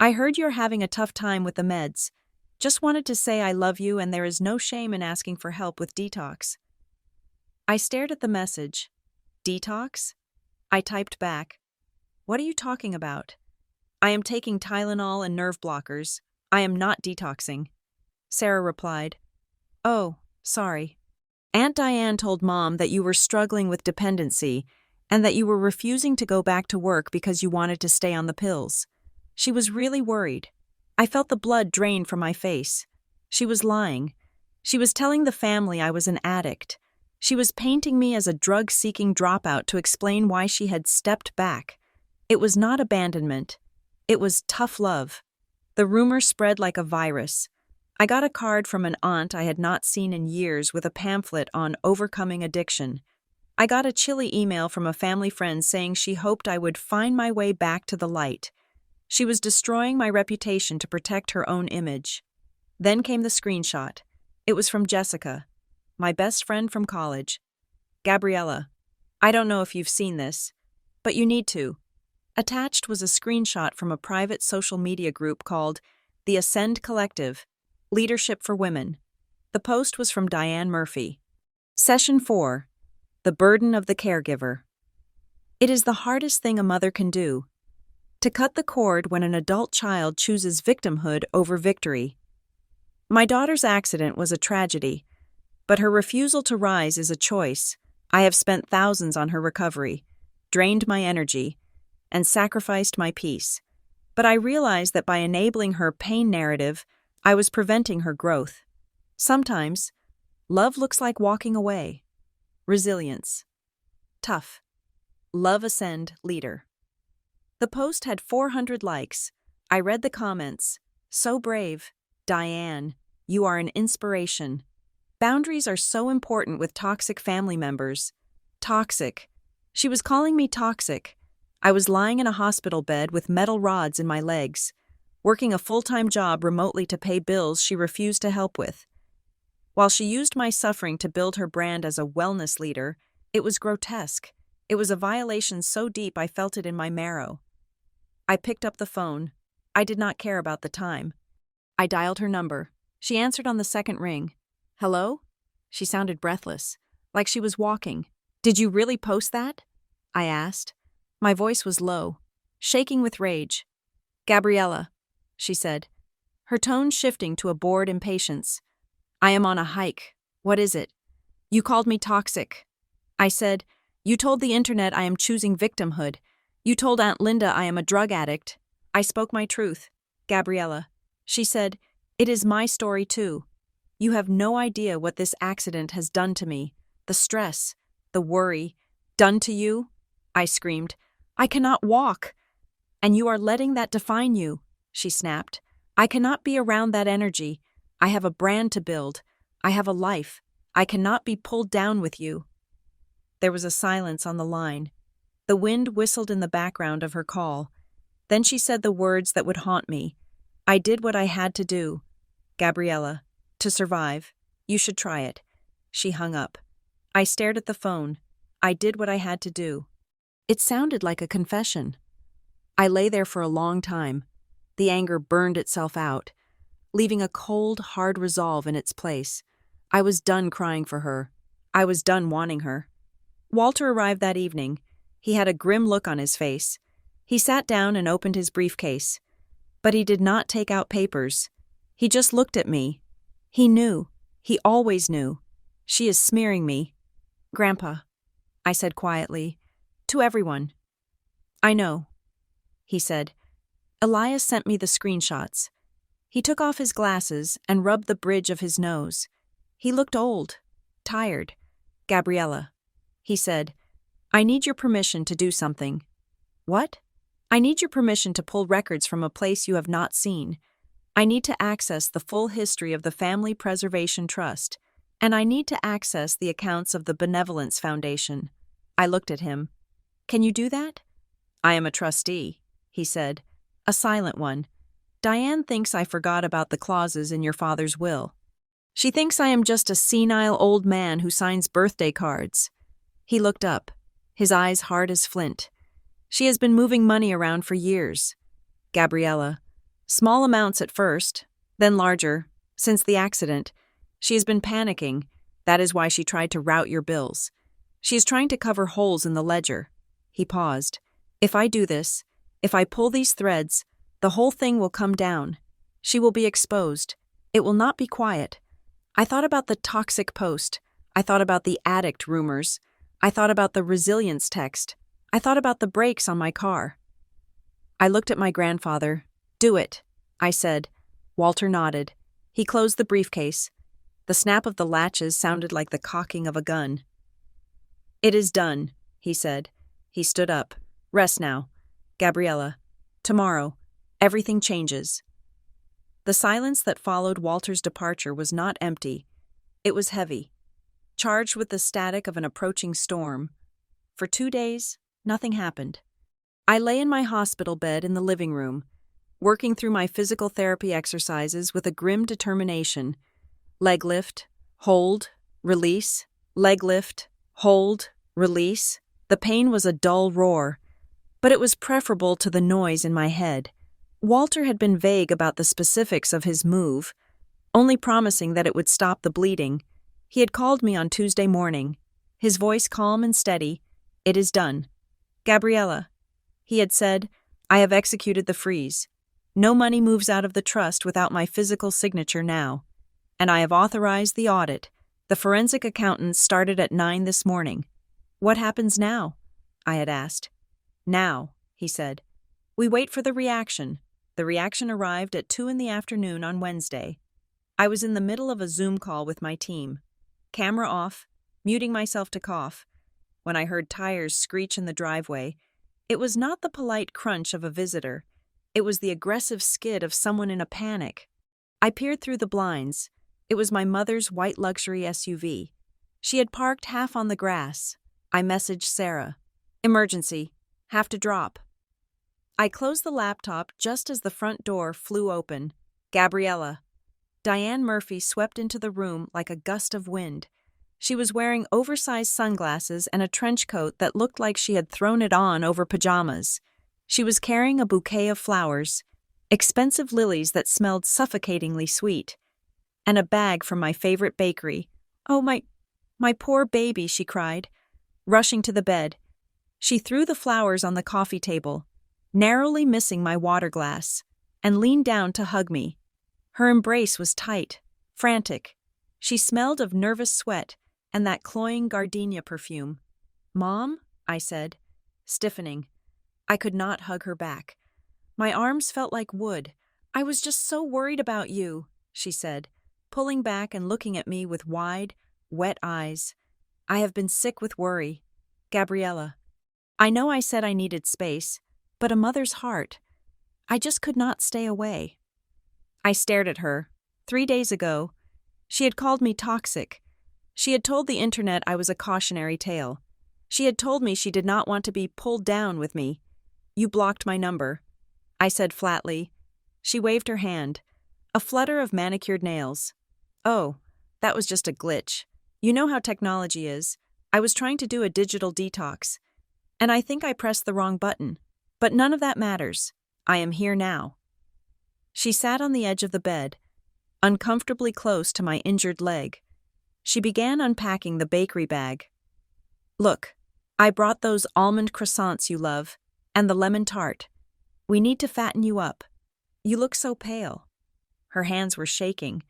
I heard you're having a tough time with the meds. Just wanted to say I love you and there is no shame in asking for help with detox. I stared at the message. Detox? I typed back. What are you talking about? I am taking Tylenol and nerve blockers. I am not detoxing. Sarah replied. Oh, sorry. Aunt Diane told Mom that you were struggling with dependency and that you were refusing to go back to work because you wanted to stay on the pills. She was really worried. I felt the blood drain from my face. She was lying. She was telling the family I was an addict. She was painting me as a drug-seeking dropout to explain why she had stepped back. It was not abandonment. It was tough love. The rumor spread like a virus. I got a card from an aunt I had not seen in years with a pamphlet on overcoming addiction. I got a chilly email from a family friend saying she hoped I would find my way back to the light. She was destroying my reputation to protect her own image. Then came the screenshot. It was from Jessica, my best friend from college. Gabriella, I don't know if you've seen this, but you need to. Attached was a screenshot from a private social media group called the Ascend Collective, Leadership for Women. The post was from Diane Murphy. Session 4. The Burden of the Caregiver. It is the hardest thing a mother can do. To cut the cord when an adult child chooses victimhood over victory. My daughter's accident was a tragedy, but her refusal to rise is a choice. I have spent thousands on her recovery, drained my energy, and sacrificed my peace. But I realized that by enabling her pain narrative, I was preventing her growth. Sometimes, love looks like walking away. Resilience. Tough. Love Ascend Leader. The post had 400 likes. I read the comments. So brave. Diane, you are an inspiration. Boundaries are so important with toxic family members. Toxic. She was calling me toxic. I was lying in a hospital bed with metal rods in my legs, working a full-time job remotely to pay bills she refused to help with. While she used my suffering to build her brand as a wellness leader, it was grotesque. It was a violation so deep I felt it in my marrow. I picked up the phone. I did not care about the time. I dialed her number. She answered on the second ring. Hello? She sounded breathless, like she was walking. Did you really post that? I asked. My voice was low, shaking with rage. Gabriella, she said, her tone shifting to a bored impatience. I am on a hike. What is it? You called me toxic. I said, you told the internet I am choosing victimhood. You told Aunt Linda I am a drug addict. I spoke my truth. Gabriella. She said, it is my story too. You have no idea what this accident has done to me. The stress, the worry. Done to you? I screamed. I cannot walk. And you are letting that define you, she snapped. I cannot be around that energy. I have a brand to build. I have a life. I cannot be pulled down with you. There was a silence on the line. The wind whistled in the background of her call. Then she said the words that would haunt me. I did what I had to do. Gabriella, to survive. You should try it. She hung up. I stared at the phone. I did what I had to do. It sounded like a confession. I lay there for a long time. The anger burned itself out. leaving a cold, hard resolve in its place. I was done crying for her. I was done wanting her. Walter arrived that evening. He had a grim look on his face. He sat down and opened his briefcase. But he did not take out papers. He just looked at me. He knew. He always knew. She is smearing me. Grandpa, I said quietly, to everyone. I know, he said. Elias sent me the screenshots. He took off his glasses and rubbed the bridge of his nose. He looked old, tired. Gabriella, he said, I need your permission to do something. What? I need your permission to pull records from a place you have not seen. I need to access the full history of the Family Preservation Trust, and I need to access the accounts of the Benevolence Foundation. I looked at him. Can you do that? I am a trustee, he said, a silent one. Diane thinks I forgot about the clauses in your father's will. She thinks I am just a senile old man who signs birthday cards. He looked up, his eyes hard as flint. She has been moving money around for years. Gabriella. Small amounts at first, then larger. Since the accident, she has been panicking. That is why she tried to route your bills. She is trying to cover holes in the ledger. He paused. If I do this, if I pull these threads, the whole thing will come down. She will be exposed. It will not be quiet. I thought about the toxic post. I thought about the addict rumors. I thought about the resilience text. I thought about the brakes on my car. I looked at my grandfather. Do it, I said. Walter nodded. He closed the briefcase. The snap of the latches sounded like the cocking of a gun. It is done, he said. He stood up. Rest now. Gabriella. Tomorrow. Everything changes. The silence that followed Walter's departure was not empty. It was heavy, charged with the static of an approaching storm. For 2 days, nothing happened. I lay in my hospital bed in the living room, working through my physical therapy exercises with a grim determination. Leg lift, hold, release, leg lift, hold, release. The pain was a dull roar, but it was preferable to the noise in my head. Walter had been vague about the specifics of his move, only promising that it would stop the bleeding. He had called me on Tuesday morning, his voice calm and steady. It is done. Gabriella, he had said, I have executed the freeze. No money moves out of the trust without my physical signature now. And I have authorized the audit. The forensic accountants started at 9 this morning. What happens now? I had asked. Now, he said. We wait for the reaction. The reaction arrived at 2 p.m. on Wednesday. I was in the middle of a Zoom call with my team. Camera off, muting myself to cough. When I heard tires screech in the driveway, it was not the polite crunch of a visitor. It was the aggressive skid of someone in a panic. I peered through the blinds. It was my mother's white luxury SUV. She had parked half on the grass. I messaged Sarah. Emergency. Have to drop. I closed the laptop just as the front door flew open. Gabriella. Diane Murphy swept into the room like a gust of wind. She was wearing oversized sunglasses and a trench coat that looked like she had thrown it on over pajamas. She was carrying a bouquet of flowers, expensive lilies that smelled suffocatingly sweet, and a bag from my favorite bakery. Oh, my poor baby, she cried, rushing to the bed. She threw the flowers on the coffee table, narrowly missing my water glass, and leaned down to hug me. Her embrace was tight, frantic. She smelled of nervous sweat and that cloying gardenia perfume. Mom, I said, stiffening. I could not hug her back. My arms felt like wood. I was just so worried about you, she said, pulling back and looking at me with wide, wet eyes. I have been sick with worry. Gabriella. I know I said I needed space, but a mother's heart. I just could not stay away. I stared at her. 3 days ago, she had called me toxic. She had told the internet I was a cautionary tale. She had told me she did not want to be pulled down with me. You blocked my number, I said flatly. She waved her hand. A flutter of manicured nails. Oh, that was just a glitch. You know how technology is. I was trying to do a digital detox, and I think I pressed the wrong button. But none of that matters. I am here now. She sat on the edge of the bed, uncomfortably close to my injured leg. She began unpacking the bakery bag. "Look, I brought those almond croissants you love, and the lemon tart. We need to fatten you up. You look so pale." Her hands were shaking.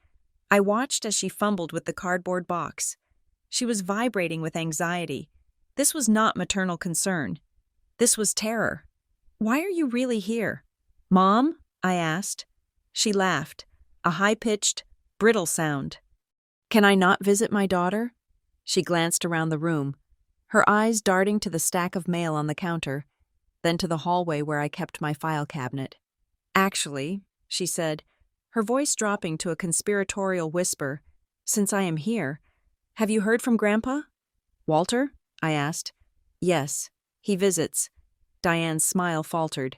I watched as she fumbled with the cardboard box. She was vibrating with anxiety. This was not maternal concern. This was terror. "Why are you really here?" "Mom?" I asked. She laughed, a high-pitched, brittle sound. "Can I not visit my daughter?" She glanced around the room, her eyes darting to the stack of mail on the counter, then to the hallway where I kept my file cabinet. "Actually," she said, her voice dropping to a conspiratorial whisper, "since I am here, have you heard from Grandpa?" "Walter?" I asked. "Yes, he visits." Diane's smile faltered.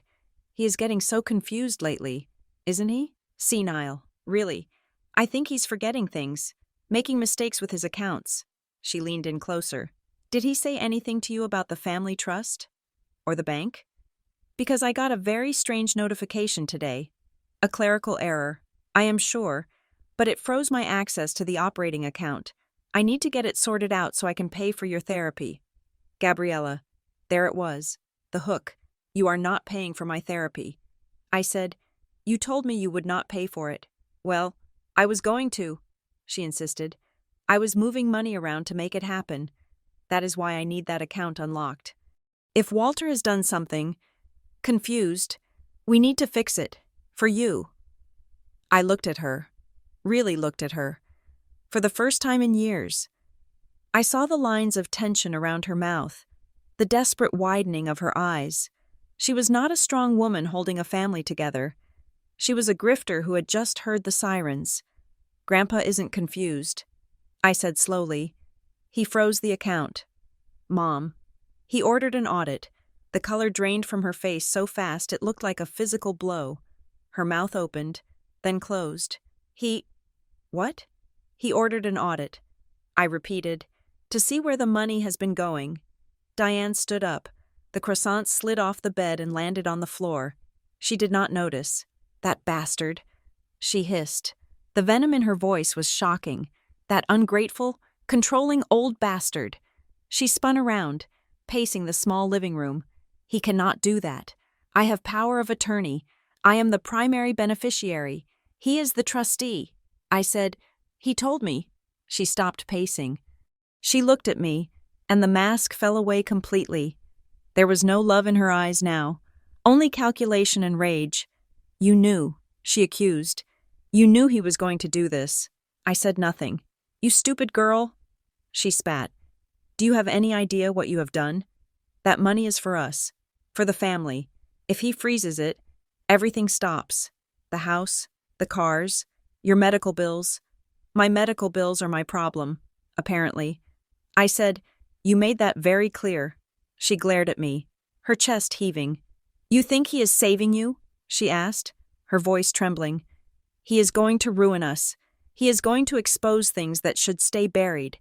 "He is getting so confused lately, isn't he? Senile, really. I think he's forgetting things, making mistakes with his accounts." She leaned in closer. "Did he say anything to you about the family trust? Or the bank? Because I got a very strange notification today. A clerical error, I am sure, but it froze my access to the operating account. I need to get it sorted out so I can pay for your therapy." "Gabriella." There it was. The hook. "You are not paying for my therapy." I said, "You told me you would not pay for it." "Well, I was going to," she insisted. "I was moving money around to make it happen. That is why I need that account unlocked. If Walter has done something, confused, we need to fix it. For you." I looked at her. Really looked at her. For the first time in years. I saw the lines of tension around her mouth, the desperate widening of her eyes. She was not a strong woman holding a family together. She was a grifter who had just heard the sirens. "Grandpa isn't confused," I said slowly. "He froze the account." "Mom." He ordered an audit. The color drained from her face so fast it looked like a physical blow. Her mouth opened, then closed. What?" "He ordered an audit," I repeated, "to see where the money has been going." Diane stood up. The croissants slid off the bed and landed on the floor. She did not notice. "That bastard," she hissed. The venom in her voice was shocking. "That ungrateful, controlling old bastard." She spun around, pacing the small living room. "He cannot do that. I have power of attorney. I am the primary beneficiary. He is the trustee." I said, "He told me." She stopped pacing. She looked at me, and the mask fell away completely. There was no love in her eyes now, only calculation and rage. "You knew," she accused. "You knew he was going to do this." I said nothing. "You stupid girl." She spat. "Do you have any idea what you have done? That money is for us, for the family. If he freezes it, everything stops. The house, the cars, your medical bills. My medical bills are my problem, apparently." I said, "You made that very clear." She glared at me, her chest heaving. "You think he is saving you?" she asked, her voice trembling. "He is going to ruin us. He is going to expose things that should stay buried."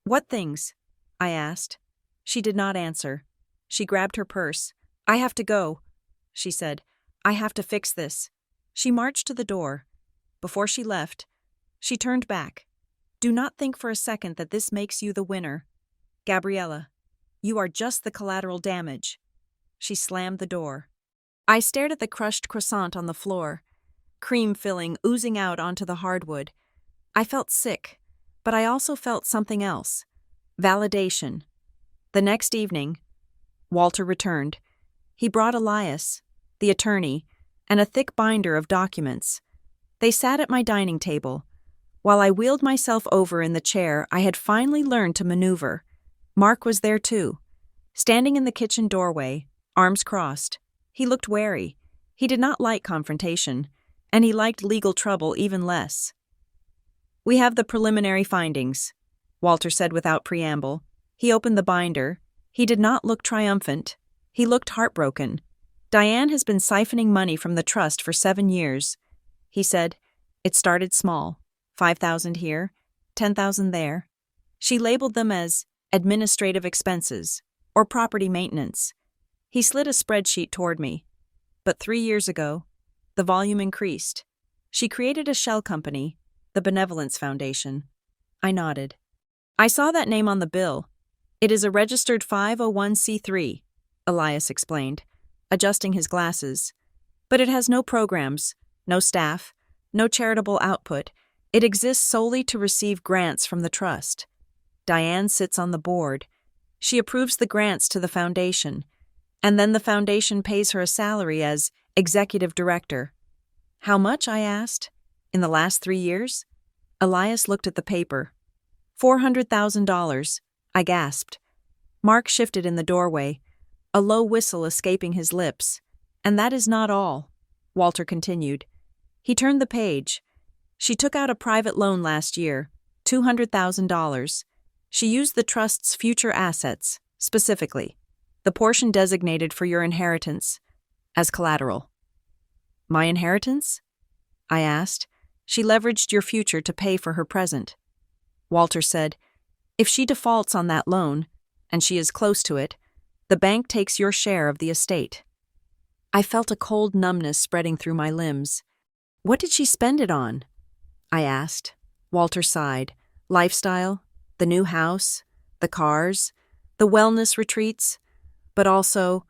"What things?" I asked. She did not answer. She grabbed her purse. "I have to go," she said. "I have to fix this." She marched to the door. Before she left, she turned back. "Do not think for a second that this makes you the winner. Gabriella, you are just the collateral damage." She slammed the door. I stared at the crushed croissant on the floor, cream filling oozing out onto the hardwood. I felt sick, but I also felt something else. Validation. The next evening, Walter returned. He brought Elias, the attorney, and a thick binder of documents. They sat at my dining table. While I wheeled myself over in the chair I had finally learned to maneuver, Mark was there too, standing in the kitchen doorway, arms crossed. He looked wary. He did not like confrontation, and he liked legal trouble even less. "We have the preliminary findings," Walter said without preamble. He opened the binder. He did not look triumphant. He looked heartbroken. "Diane has been siphoning money from the trust for 7 years. He said, "It started small, 5,000 here, 10,000 there. She labeled them as administrative expenses or property maintenance." He slid a spreadsheet toward me. "But 3 years ago, the volume increased. She created a shell company, The Benevolence Foundation. I nodded. I saw that name on the bill. It is a registered 501c3, Elias explained, adjusting his glasses. But it has no programs, no staff, no charitable output. It exists solely to receive grants from the trust. Diane sits on the board. She approves the grants to the foundation, and then the foundation pays her a salary as executive director. How much, I asked? In the last 3 years? Elias looked at the paper. $400,000, I gasped. Mark shifted in the doorway, a low whistle escaping his lips. And that is not all, Walter continued. He turned the page. She took out a private loan last year, $200,000. She used the trust's future assets, specifically, the portion designated for your inheritance, as collateral. My inheritance? I asked. She leveraged your future to pay for her present. Walter said, if she defaults on that loan, and she is close to it, the bank takes your share of the estate. I felt a cold numbness spreading through my limbs. What did she spend it on? I asked. Walter sighed. Lifestyle, the new house, the cars, the wellness retreats, but also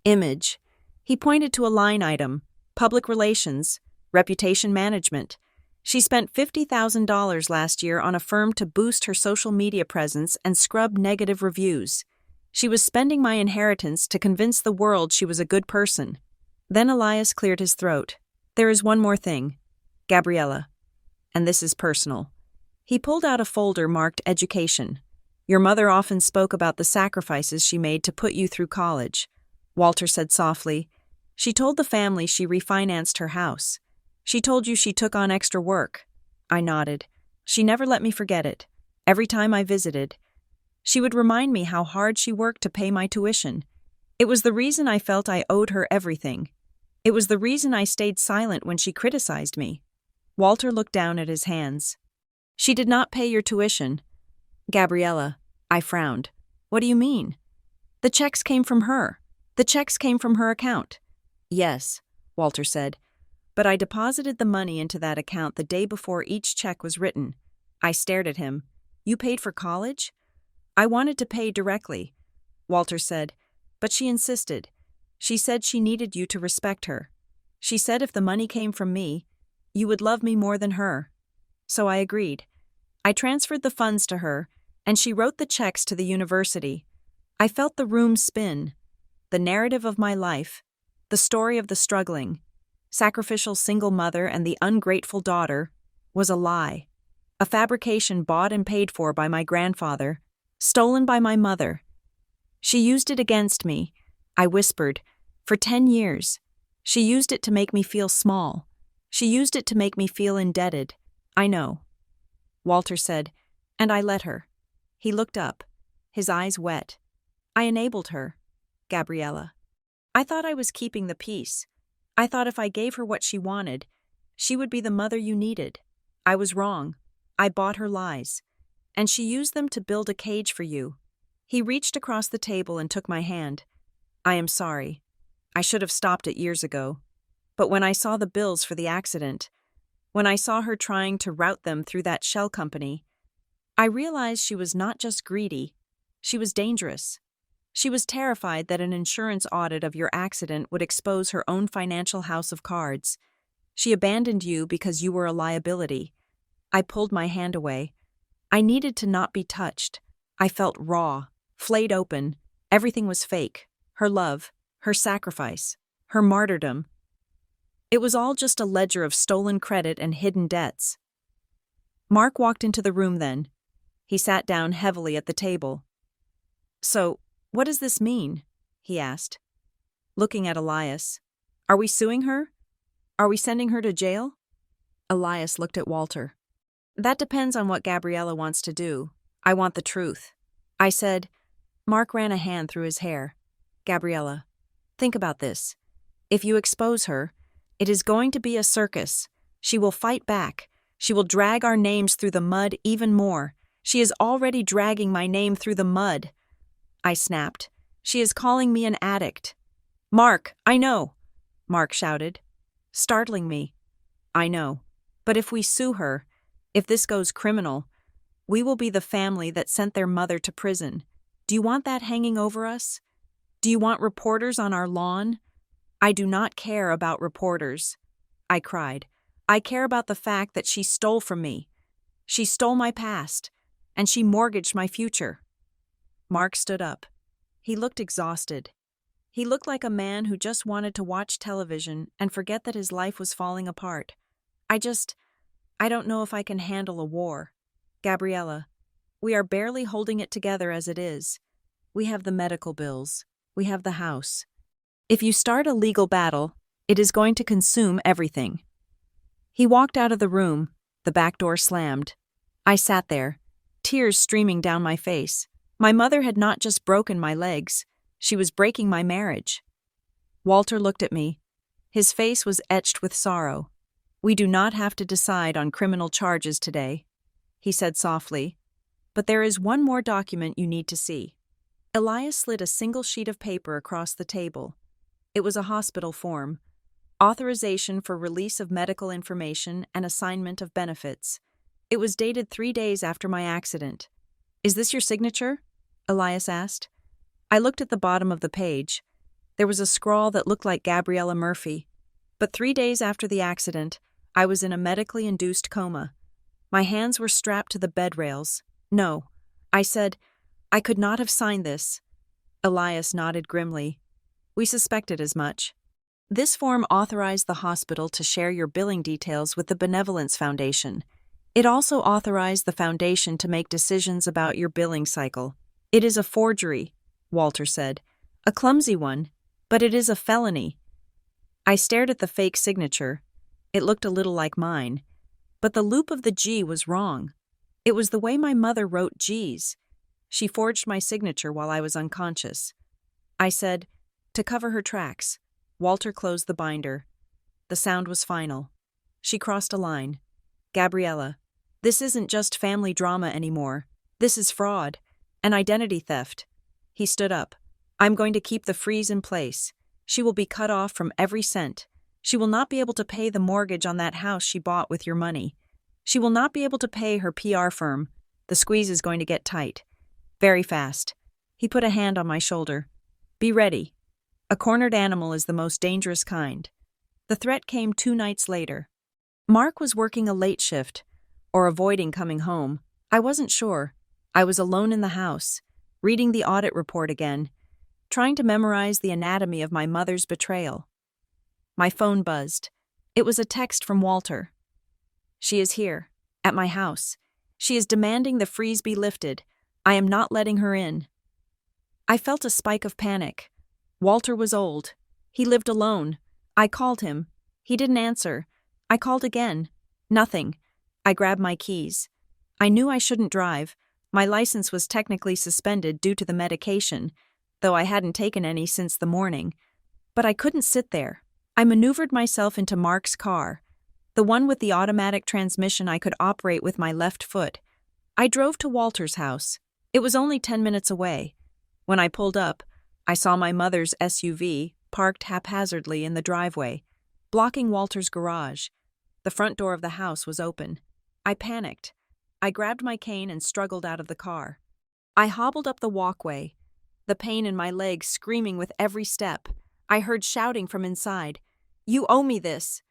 image. He pointed to a line item, public relations, reputation management. She spent $50,000 last year on a firm to boost her social media presence and scrub negative reviews. She was spending my inheritance to convince the world she was a good person. Then Elias cleared his throat. There is one more thing. Gabriella. And this is personal. He pulled out a folder marked Education. Your mother often spoke about the sacrifices she made to put you through college. Walter said softly. She told the family she refinanced her house. She told you she took on extra work. I nodded. She never let me forget it. Every time I visited, she would remind me how hard she worked to pay my tuition. It was the reason I felt I owed her everything. It was the reason I stayed silent when she criticized me. Walter looked down at his hands. She did not pay your tuition. Gabriella, I frowned. What do you mean? The checks came from her. The checks came from her account. Yes, Walter said, but I deposited the money into that account the day before each check was written. I stared at him. You paid for college? I wanted to pay directly, Walter said, but she insisted. She said she needed you to respect her. She said if the money came from me, you would love me more than her. So I agreed. I transferred the funds to her, and she wrote the checks to the university. I felt the room spin. The narrative of my life, the story of the struggling, sacrificial single mother and the ungrateful daughter, was a lie. A fabrication bought and paid for by my grandfather, stolen by my mother. She used it against me, I whispered, for 10 years. She used it to make me feel small. She used it to make me feel indebted. I know. Walter said, and I let her. He looked up, his eyes wet. I enabled her, Gabriella. I thought I was keeping the peace. I thought if I gave her what she wanted, she would be the mother you needed. I was wrong. I bought her lies. And she used them to build a cage for you. He reached across the table and took my hand. I am sorry. I should have stopped it years ago. But when I saw the bills for the accident, when I saw her trying to route them through that shell company, I realized she was not just greedy, she was dangerous. She was terrified that an insurance audit of your accident would expose her own financial house of cards. She abandoned you because you were a liability. I pulled my hand away. I needed to not be touched. I felt raw, flayed open. Everything was fake. Her love, her sacrifice, her martyrdom. It was all just a ledger of stolen credit and hidden debts. Mark walked into the room then. He sat down heavily at the table. So, what does this mean? He asked, looking at Elias. Are we suing her? Are we sending her to jail? Elias looked at Walter. That depends on what Gabriella wants to do. I want the truth. I said. Mark ran a hand through his hair. Gabriella, think about this. If you expose her, it is going to be a circus. She will fight back. She will drag our names through the mud even more. She is already dragging my name through the mud. I snapped. She is calling me an addict. Mark, I know, Mark shouted, startling me. I know. But if we sue her, If this goes criminal, we will be the family that sent their mother to prison. Do you want that hanging over us? Do you want reporters on our lawn? I do not care about reporters, I cried. I care about the fact that she stole from me. She stole my past, and she mortgaged my future. Mark stood up. He looked exhausted. He looked like a man who just wanted to watch television and forget that his life was falling apart. I don't know if I can handle a war. Gabriella, we are barely holding it together as it is. We have the medical bills. We have the house. If you start a legal battle, it is going to consume everything. He walked out of the room. The back door slammed. I sat there, tears streaming down my face. My mother had not just broken my legs, she was breaking my marriage. Walter looked at me. His face was etched with sorrow. We do not have to decide on criminal charges today, he said softly. But there is one more document you need to see. Elias slid a single sheet of paper across the table. It was a hospital form. Authorization for release of medical information and assignment of benefits. It was dated 3 days after my accident. Is this your signature? Elias asked. I looked at the bottom of the page. There was a scrawl that looked like Gabriella Murphy. But 3 days after the accident, I was in a medically induced coma. My hands were strapped to the bed rails. No, I said, I could not have signed this. Elias nodded grimly. We suspected as much. This form authorized the hospital to share your billing details with the Benevolence Foundation. It also authorized the foundation to make decisions about your billing cycle. It is a forgery, Walter said. A clumsy one, but it is a felony. I stared at the fake signature. It looked a little like mine. But the loop of the G was wrong. It was the way my mother wrote G's. She forged my signature while I was unconscious. I said, to cover her tracks. Walter closed the binder. The sound was final. She crossed a line. Gabriella, this isn't just family drama anymore. This is fraud. An identity theft. He stood up. I'm going to keep the freeze in place. She will be cut off from every cent. She will not be able to pay the mortgage on that house she bought with your money. She will not be able to pay her PR firm. The squeeze is going to get tight. Very fast. He put a hand on my shoulder. Be ready. A cornered animal is the most dangerous kind. The threat came 2 nights later. Mark was working a late shift, or avoiding coming home. I wasn't sure. I was alone in the house, reading the audit report again, trying to memorize the anatomy of my mother's betrayal. My phone buzzed. It was a text from Walter. She is here, at my house. She is demanding the freeze be lifted. I am not letting her in. I felt a spike of panic. Walter was old. He lived alone. I called him. He didn't answer. I called again. Nothing. I grabbed my keys. I knew I shouldn't drive. My license was technically suspended due to the medication, though I hadn't taken any since the morning. But I couldn't sit there. I maneuvered myself into Mark's car, the one with the automatic transmission I could operate with my left foot. I drove to Walter's house. It was only 10 minutes away. When I pulled up, I saw my mother's SUV parked haphazardly in the driveway, blocking Walter's garage. The front door of the house was open. I panicked. I grabbed my cane and struggled out of the car. I hobbled up the walkway, the pain in my legs screaming with every step. I heard shouting from inside. You owe me this.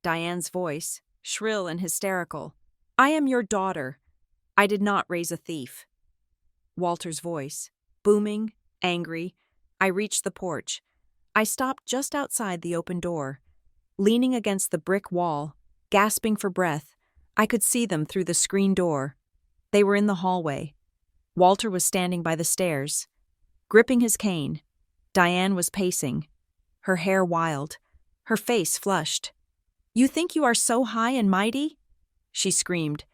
Diane's voice, shrill and hysterical. I am your daughter. I did not raise a thief. Walter's voice, booming, angry. I reached the porch. I stopped just outside the open door. Leaning against the brick wall, gasping for breath, I could see them through the screen door. They were in the hallway. Walter was standing by the stairs, gripping his cane. Diane was pacing, her hair wild, her face flushed. You think you are so high and mighty? She screamed.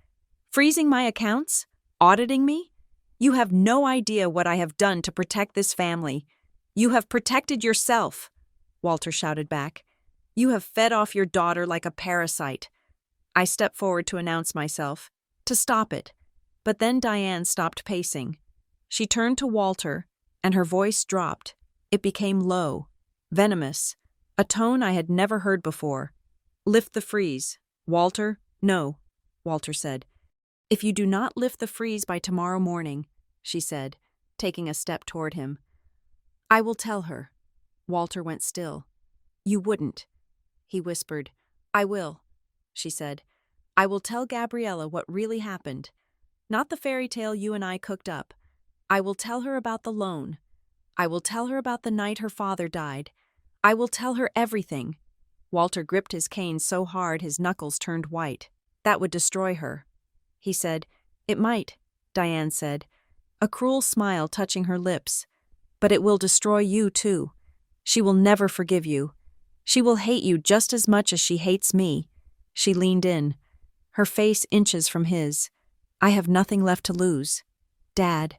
Freezing my accounts? Auditing me? You have no idea what I have done to protect this family. You have protected yourself, Walter shouted back. You have fed off your daughter like a parasite. I stepped forward to announce myself, to stop it. But then Diane stopped pacing. She turned to Walter, and her voice dropped. It became low, venomous, a tone I had never heard before. Lift the freeze. Walter? No, Walter said. If you do not lift the freeze by tomorrow morning, she said, taking a step toward him. I will tell her. Walter went still. You wouldn't, he whispered. I will, she said. I will tell Gabriella what really happened. Not the fairy tale you and I cooked up. I will tell her about the loan. I will tell her about the night her father died. I will tell her everything. Walter gripped his cane so hard his knuckles turned white. That would destroy her. He said. It might, Diane said, a cruel smile touching her lips. But it will destroy you too. She will never forgive you. She will hate you just as much as she hates me. She leaned in, her face inches from his. I have nothing left to lose. Dad.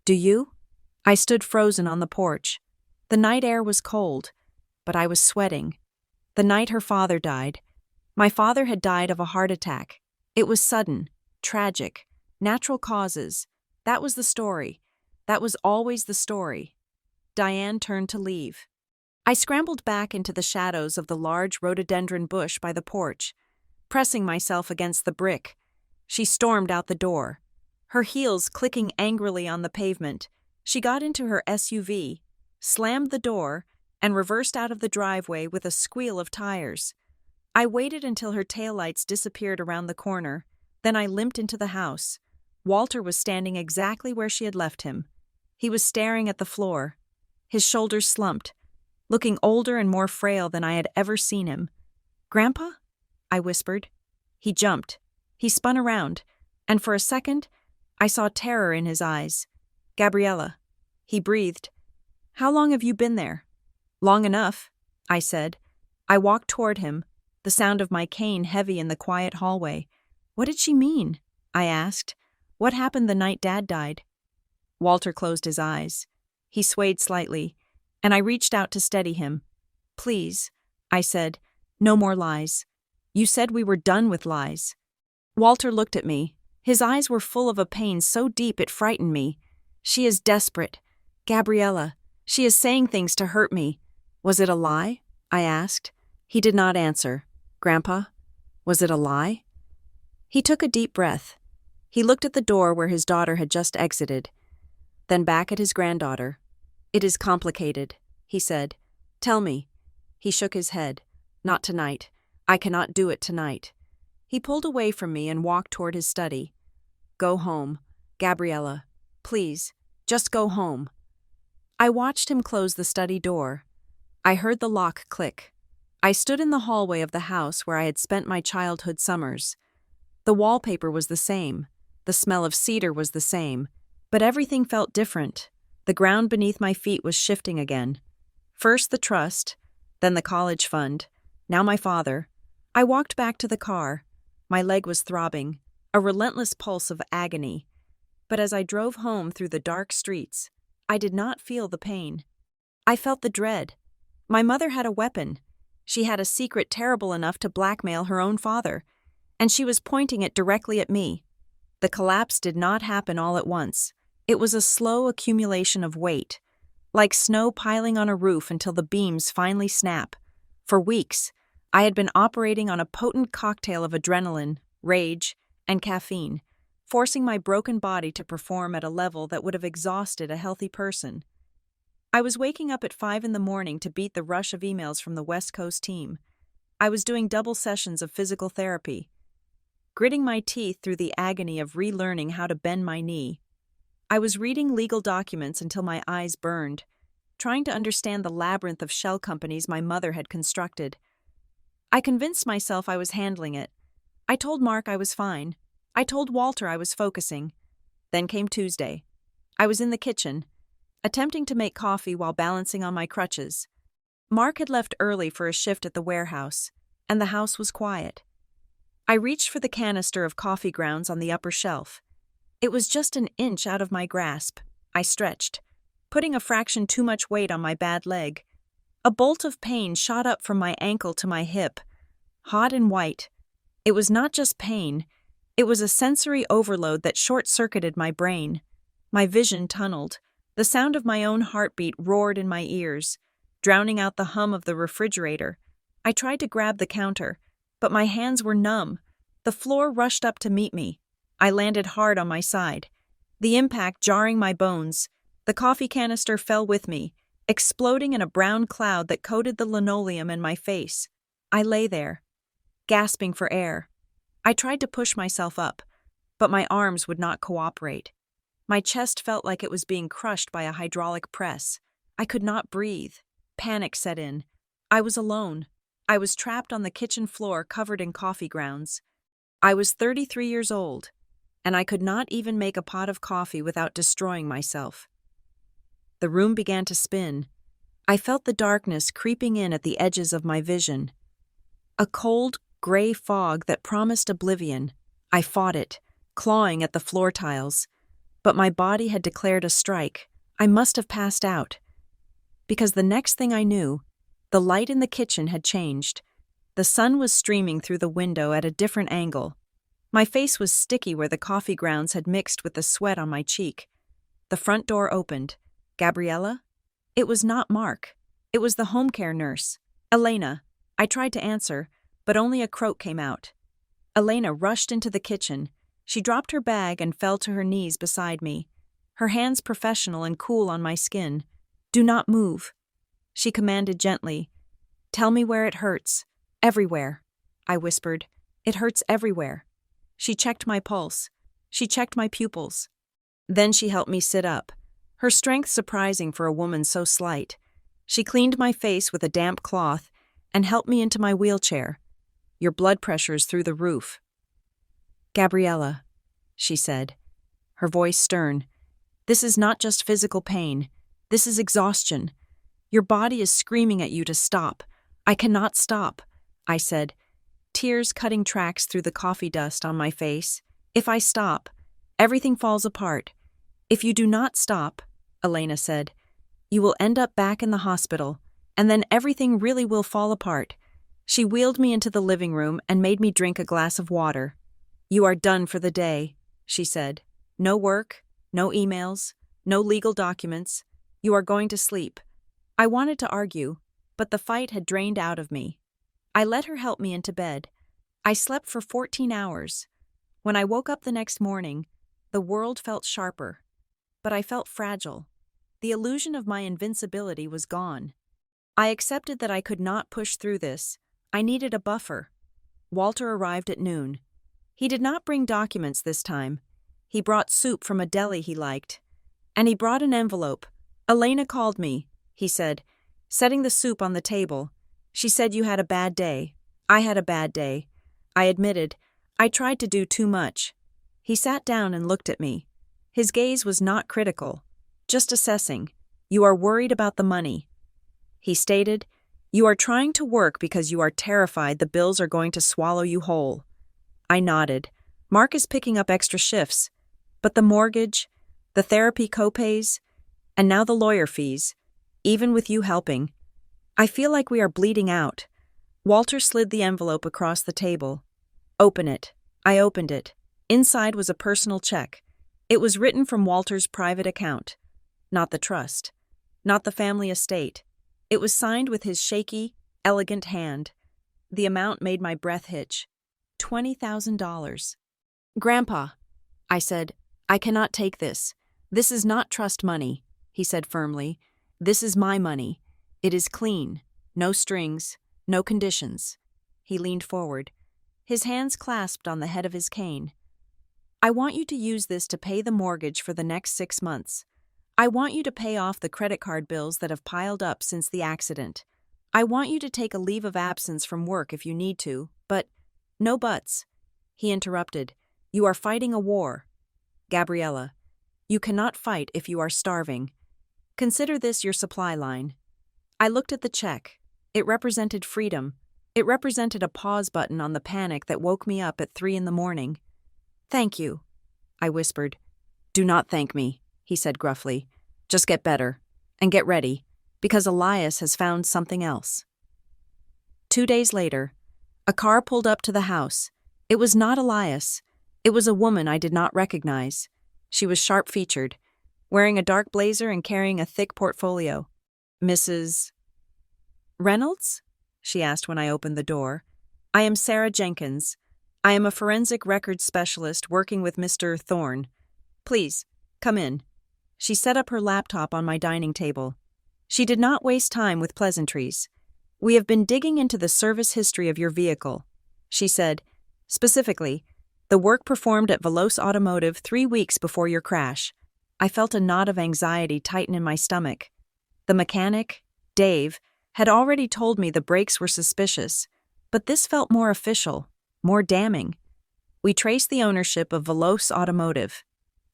Do you? I stood frozen on the porch. The night air was cold, but I was sweating. The night her father died. My father had died of a heart attack. It was sudden, tragic, natural causes. That was the story. That was always the story. Diane turned to leave. I scrambled back into the shadows of the large rhododendron bush by the porch, pressing myself against the brick. She stormed out the door, her heels clicking angrily on the pavement. She got into her SUV, slammed the door, and reversed out of the driveway with a squeal of tires. I waited until her taillights disappeared around the corner, then I limped into the house. Walter was standing exactly where she had left him. He was staring at the floor, his shoulders slumped, looking older and more frail than I had ever seen him. Grandpa? I whispered. He jumped. He spun around, and for a second, I saw terror in his eyes. Gabriella. He breathed. How long have you been there? Long enough, I said. I walked toward him, the sound of my cane heavy in the quiet hallway. What did she mean? I asked. What happened the night Dad died? Walter closed his eyes. He swayed slightly, and I reached out to steady him. Please, I said, no more lies. You said we were done with lies. Walter looked at me. His eyes were full of a pain so deep it frightened me. She is desperate. Gabriella. She is saying things to hurt me. Was it a lie? I asked. He did not answer. Grandpa? Was it a lie? He took a deep breath. He looked at the door where his daughter had just exited, then back at his granddaughter. It is complicated, he said. Tell me. He shook his head. Not tonight. I cannot do it tonight. He pulled away from me and walked toward his study. Go home, Gabriella. Please, just go home. I watched him close the study door. I heard the lock click. I stood in the hallway of the house where I had spent my childhood summers. The wallpaper was the same. The smell of cedar was the same. But everything felt different. The ground beneath my feet was shifting again. First the trust, then the college fund, now my father. I walked back to the car. My leg was throbbing, a relentless pulse of agony. But as I drove home through the dark streets, I did not feel the pain. I felt the dread. My mother had a weapon. She had a secret terrible enough to blackmail her own father, and she was pointing it directly at me. The collapse did not happen all at once. It was a slow accumulation of weight, like snow piling on a roof until the beams finally snap. For weeks, I had been operating on a potent cocktail of adrenaline, rage, and caffeine, forcing my broken body to perform at a level that would have exhausted a healthy person. I was waking up at 5 a.m. to beat the rush of emails from the West Coast team. I was doing double sessions of physical therapy, gritting my teeth through the agony of relearning how to bend my knee. I was reading legal documents until my eyes burned, trying to understand the labyrinth of shell companies my mother had constructed. I convinced myself I was handling it. I told Mark I was fine. I told Walter I was focusing. Then came Tuesday. I was in the kitchen, attempting to make coffee while balancing on my crutches. Mark had left early for a shift at the warehouse, and the house was quiet. I reached for the canister of coffee grounds on the upper shelf. It was just an inch out of my grasp. I stretched, putting a fraction too much weight on my bad leg. A bolt of pain shot up from my ankle to my hip, hot and white. It was not just pain. It was a sensory overload that short-circuited my brain. My vision tunneled. The sound of my own heartbeat roared in my ears, drowning out the hum of the refrigerator. I tried to grab the counter, but my hands were numb. The floor rushed up to meet me. I landed hard on my side, the impact jarring my bones. The coffee canister fell with me, exploding in a brown cloud that coated the linoleum and my face. I lay there, gasping for air. I tried to push myself up, but my arms would not cooperate. My chest felt like it was being crushed by a hydraulic press. I could not breathe. Panic set in. I was alone. I was trapped on the kitchen floor covered in coffee grounds. I was 33 years old, and I could not even make a pot of coffee without destroying myself. The room began to spin. I felt the darkness creeping in at the edges of my vision. A cold, gray fog that promised oblivion. I fought it, clawing at the floor tiles. But my body had declared a strike. I must have passed out. Because the next thing I knew, the light in the kitchen had changed. The sun was streaming through the window at a different angle. My face was sticky where the coffee grounds had mixed with the sweat on my cheek. The front door opened. Gabriella? It was not Mark. It was the home care nurse. Elena. I tried to answer, but only a croak came out. Elena rushed into the kitchen. She dropped her bag and fell to her knees beside me, her hands professional and cool on my skin. "Do not move," she commanded gently. "Tell me where it hurts." "Everywhere," I whispered. "It hurts everywhere." She checked my pulse. She checked my pupils. Then she helped me sit up, her strength surprising for a woman so slight. She cleaned my face with a damp cloth and helped me into my wheelchair. "Your blood pressure's through the roof." "Gabriella," she said, her voice stern, "this is not just physical pain. This is exhaustion. Your body is screaming at you to stop." "I cannot stop," I said, tears cutting tracks through the coffee dust on my face. "If I stop, everything falls apart." "If you do not stop," Elena said, "you will end up back in the hospital, and then everything really will fall apart." She wheeled me into the living room and made me drink a glass of water. "You are done for the day," she said. "No work, no emails, no legal documents. You are going to sleep." I wanted to argue, but the fight had drained out of me. I let her help me into bed. I slept for 14 hours. When I woke up the next morning, the world felt sharper. But I felt fragile. The illusion of my invincibility was gone. I accepted that I could not push through this. I needed a buffer. Walter arrived at noon. He did not bring documents this time. He brought soup from a deli he liked. And he brought an envelope. "Elena called me," he said, setting the soup on the table. "She said you had a bad day." "I had a bad day," I admitted. "I tried to do too much." He sat down and looked at me. His gaze was not critical, just assessing. "You are worried about the money," he stated. "You are trying to work because you are terrified the bills are going to swallow you whole." I nodded. "Mark is picking up extra shifts. But the mortgage, the therapy copays, and now the lawyer fees, even with you helping. I feel like we are bleeding out." Walter slid the envelope across the table. "Open it." I opened it. Inside was a personal check. It was written from Walter's private account. Not the trust. Not the family estate. It was signed with his shaky, elegant hand. The amount made my breath hitch. $20,000. "Grandpa," I said, "I cannot take this. This is not trust money," he said firmly. "This is my money. It is clean. No strings. No conditions." He leaned forward, his hands clasped on the head of his cane. "I want you to use this to pay the mortgage for the next 6 months. I want you to pay off the credit card bills that have piled up since the accident. I want you to take a leave of absence from work if you need to, but—" "No buts," he interrupted. "You are fighting a war. Gabriella, you cannot fight if you are starving. Consider this your supply line." I looked at the check. It represented freedom. It represented a pause button on the panic that woke me up at 3 a.m. "Thank you," I whispered. "Do not thank me," he said gruffly. "Just get better. And get ready, because Elias has found something else." 2 days later, a car pulled up to the house. It was not Elias. It was a woman I did not recognize. She was sharp-featured, wearing a dark blazer and carrying a thick portfolio. "Mrs. Reynolds?" she asked when I opened the door. "I am Sarah Jenkins. I am a forensic records specialist working with Mr. Thorne. Please, come in. She set up her laptop on my dining table. She did not waste time with pleasantries. We have been digging into the service history of your vehicle, she said. Specifically, the work performed at Veloce Automotive 3 weeks before your crash. I felt a knot of anxiety tighten in my stomach. The mechanic, Dave, had already told me the brakes were suspicious, but this felt more official, more damning. We traced the ownership of Veloce Automotive.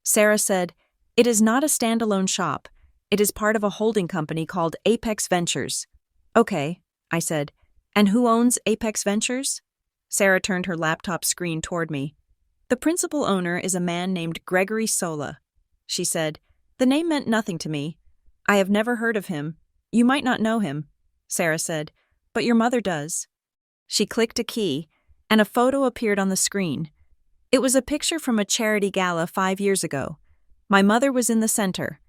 Sarah said, "It is not a standalone shop. It is part of a holding company called Apex Ventures." "Okay," I said. "And who owns Apex Ventures?" Sarah turned her laptop screen toward me. "The principal owner is a man named Gregory Sola," she said. "The name meant nothing to me. I have never heard of him. You might not know him," Sarah said, "but your mother does." She clicked a key, and a photo appeared on the screen. It was a picture from a charity gala 5 years ago. My mother was in the center,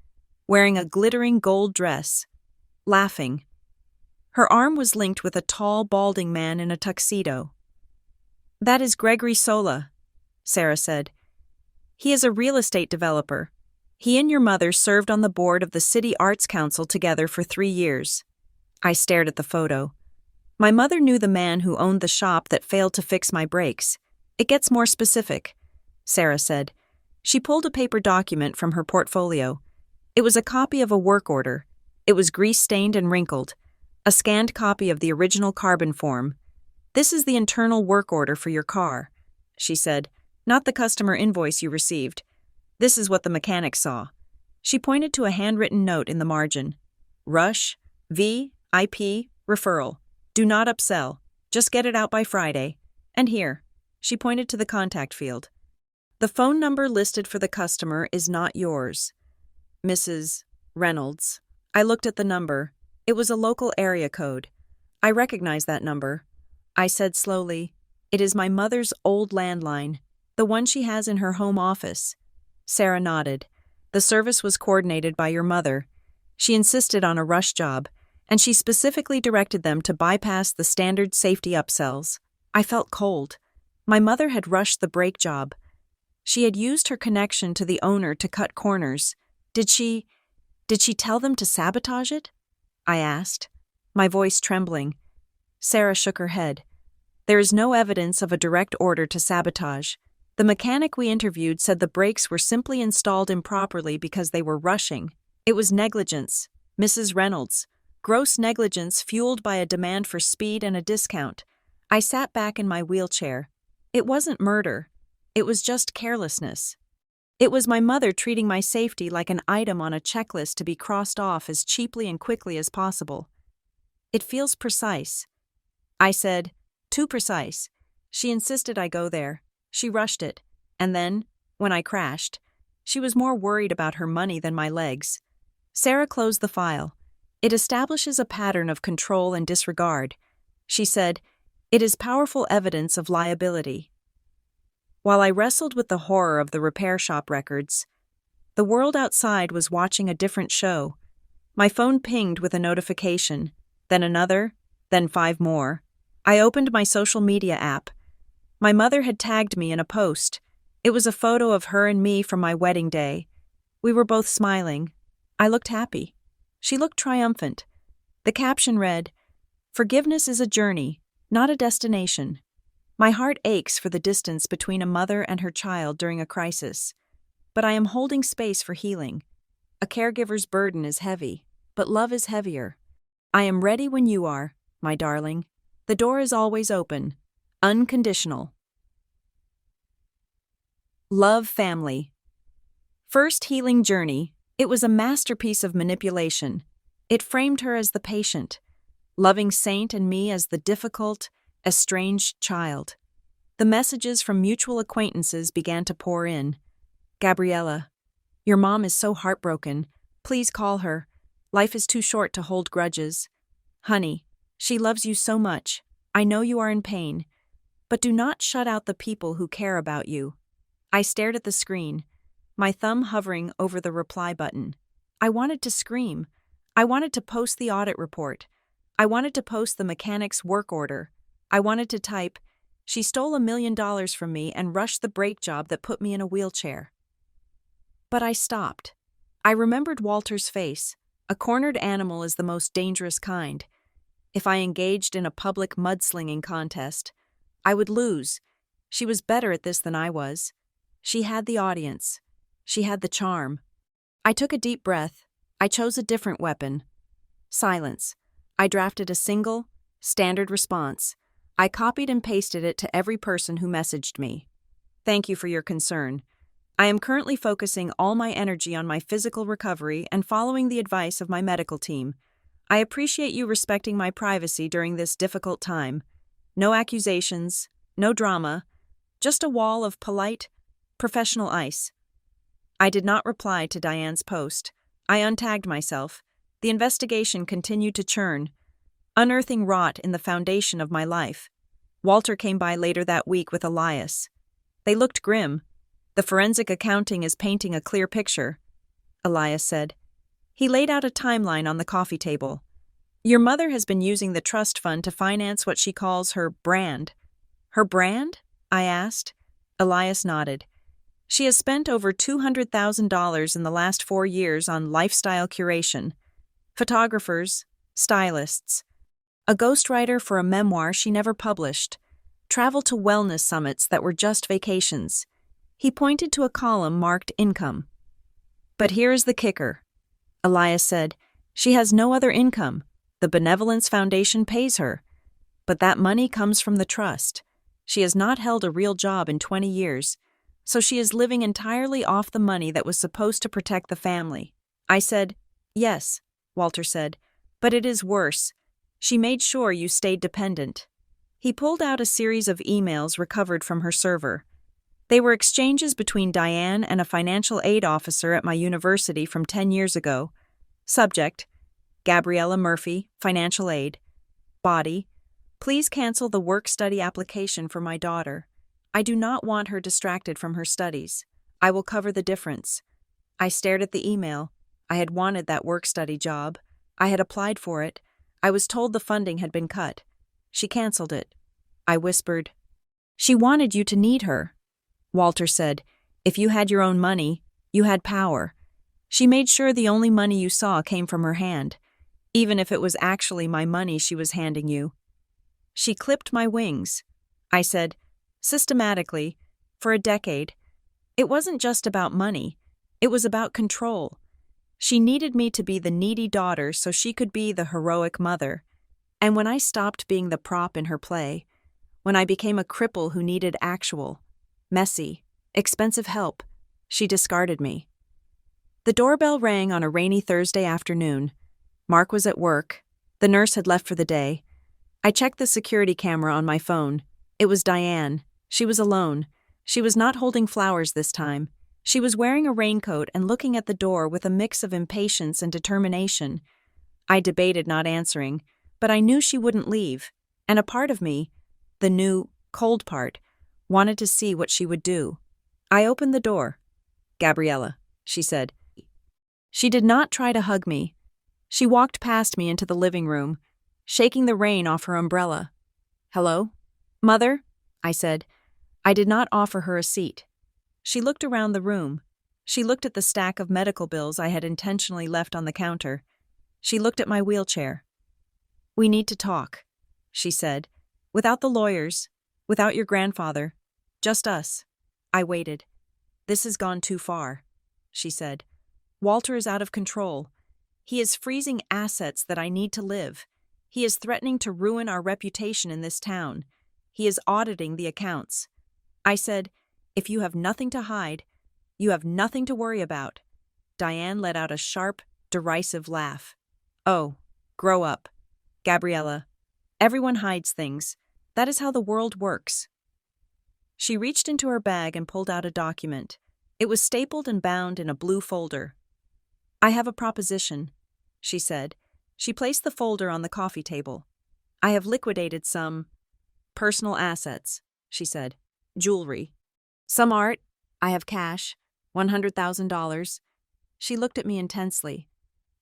wearing a glittering gold dress, laughing. Her arm was linked with a tall, balding man in a tuxedo. "That is Gregory Sola," Sarah said. "He is a real estate developer. He and your mother served on the board of the City Arts Council together for 3 years. I stared at the photo. My mother knew the man who owned the shop that failed to fix my brakes. "It gets more specific," Sarah said. She pulled a paper document from her portfolio. It was a copy of a work order. It was grease-stained and wrinkled. A scanned copy of the original carbon form. "This is the internal work order for your car," she said, "not the customer invoice you received. This is what the mechanic saw." She pointed to a handwritten note in the margin. "Rush, VIP, referral. Do not upsell. Just get it out by Friday. And here." She pointed to the contact field. "The phone number listed for the customer is not yours. Mrs. Reynolds." I looked at the number. It was a local area code. "I recognize that number," I said slowly. "It is my mother's old landline, the one she has in her home office." Sarah nodded. "The service was coordinated by your mother. She insisted on a rush job, and she specifically directed them to bypass the standard safety upsells." I felt cold. My mother had rushed the brake job. She had used her connection to the owner to cut corners. Did she tell them to sabotage it? I asked, my voice trembling. Sarah shook her head. "There is no evidence of a direct order to sabotage. The mechanic we interviewed said the brakes were simply installed improperly because they were rushing. It was negligence, Mrs. Reynolds. Gross negligence fueled by a demand for speed and a discount." I sat back in my wheelchair. It wasn't murder. It was just carelessness. It was my mother treating my safety like an item on a checklist to be crossed off as cheaply and quickly as possible. "It feels precise," I said. "Too precise." She insisted I go there. She rushed it. And then, when I crashed, she was more worried about her money than my legs. Sarah closed the file. "It establishes a pattern of control and disregard," she said. "It is powerful evidence of liability." While I wrestled with the horror of the repair shop records, the world outside was watching a different show. My phone pinged with a notification, then another, then 5 more. I opened my social media app. My mother had tagged me in a post. It was a photo of her and me from my wedding day. We were both smiling. I looked happy. She looked triumphant. The caption read, "Forgiveness is a journey, not a destination." My heart aches for the distance between a mother and her child during a crisis. But I am holding space for healing. A caregiver's burden is heavy, but love is heavier. I am ready when you are, my darling. The door is always open. Unconditional. Love family. First healing journey. It was a masterpiece of manipulation. It framed her as the patient, loving saint and me as the difficult, estranged child. The messages from mutual acquaintances began to pour in. "Gabriella, your mom is so heartbroken. Please call her. Life is too short to hold grudges. Honey, she loves you so much. I know you are in pain, but do not shut out the people who care about you." I stared at the screen, my thumb hovering over the reply button. I wanted to scream. I wanted to post the audit report. I wanted to post the mechanic's work order. I wanted to type, She stole $1 million from me and rushed the brake job that put me in a wheelchair. But I stopped. I remembered Walter's face. A cornered animal is the most dangerous kind. If I engaged in a public mudslinging contest, I would lose. She was better at this than I was. She had the audience. She had the charm. I took a deep breath. I chose a different weapon. Silence. I drafted a single, standard response. I copied and pasted it to every person who messaged me. Thank you for your concern. I am currently focusing all my energy on my physical recovery and following the advice of my medical team. I appreciate you respecting my privacy during this difficult time. No accusations, no drama, just a wall of polite, professional ice. I did not reply to Diane's post. I untagged myself. The investigation continued to churn, unearthing rot in the foundation of my life. Walter came by later that week with Elias. They looked grim. The forensic accounting is painting a clear picture, Elias said. He laid out a timeline on the coffee table. Your mother has been using the trust fund to finance what she calls her brand. Her brand? I asked. Elias nodded. She has spent over $200,000 in the last 4 years on lifestyle curation, photographers, stylists, a ghostwriter for a memoir she never published, travel to wellness summits that were just vacations. He pointed to a column marked income. But here is the kicker, Elias said. She has no other income. The Benevolence Foundation pays her. But that money comes from the trust. She has not held a real job in 20 years, so she is living entirely off the money that was supposed to protect the family. I said, yes, Walter said, but it is worse. She made sure you stayed dependent. He pulled out a series of emails recovered from her server. They were exchanges between Diane and a financial aid officer at my university from 10 years ago. Subject: Gabriella Murphy, financial aid. Body: please cancel the work-study application for my daughter. I do not want her distracted from her studies. I will cover the difference. I stared at the email. I had wanted that work-study job. I had applied for it. I was told the funding had been cut. She canceled it. I whispered, she wanted you to need her. Walter said, if you had your own money, you had power. She made sure the only money you saw came from her hand, even if it was actually my money she was handing you. She clipped my wings. I said, systematically, for a decade. It wasn't just about money. It was about control. She needed me to be the needy daughter so she could be the heroic mother. And when I stopped being the prop in her play, when I became a cripple who needed actual, messy, expensive help, she discarded me. The doorbell rang on a rainy Thursday afternoon. Mark was at work. The nurse had left for the day. I checked the security camera on my phone. It was Diane. She was alone. She was not holding flowers this time. She was wearing a raincoat and looking at the door with a mix of impatience and determination. I debated not answering, but I knew she wouldn't leave, and a part of me, the new, cold part, wanted to see what she would do. I opened the door. Gabriella, she said. She did not try to hug me. She walked past me into the living room, shaking the rain off her umbrella. Hello? Mother? I said. I did not offer her a seat. She looked around the room. She looked at the stack of medical bills I had intentionally left on the counter. She looked at my wheelchair. We need to talk, she said. Without the lawyers, without your grandfather, just us. I waited. This has gone too far, she said. Walter is out of control. He is freezing assets that I need to live. He is threatening to ruin our reputation in this town. He is auditing the accounts. I said, if you have nothing to hide, you have nothing to worry about. Diane let out a sharp, derisive laugh. Oh, grow up. Gabriella, everyone hides things. That is how the world works. She reached into her bag and pulled out a document. It was stapled and bound in a blue folder. I have a proposition, she said. She placed the folder on the coffee table. I have liquidated some personal assets, she said. Jewelry. Some art. I have cash. $100,000. She looked at me intensely.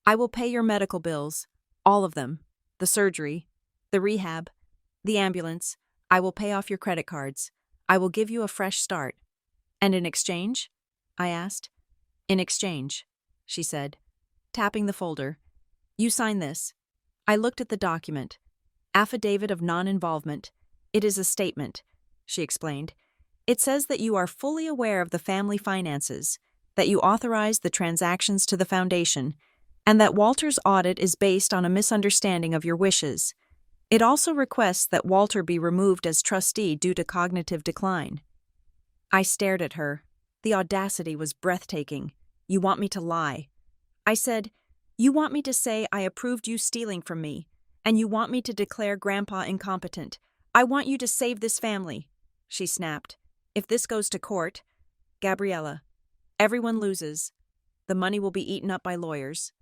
I will pay your medical bills. All of them. The surgery. The rehab. The ambulance. I will pay off your credit cards. I will give you a fresh start. And in exchange? I asked. In exchange, she said, tapping the folder. You sign this. I looked at the document. Affidavit of non-involvement. It is a statement, she explained. It says that you are fully aware of the family finances, that you authorize the transactions to the foundation, and that Walter's audit is based on a misunderstanding of your wishes. It also requests that Walter be removed as trustee due to cognitive decline. I stared at her. The audacity was breathtaking. You want me to lie. I said, you want me to say I approved you stealing from me, and you want me to declare Grandpa incompetent. I want you to save this family, she snapped. If this goes to court, Gabriella, everyone loses. The money will be eaten up by lawyers.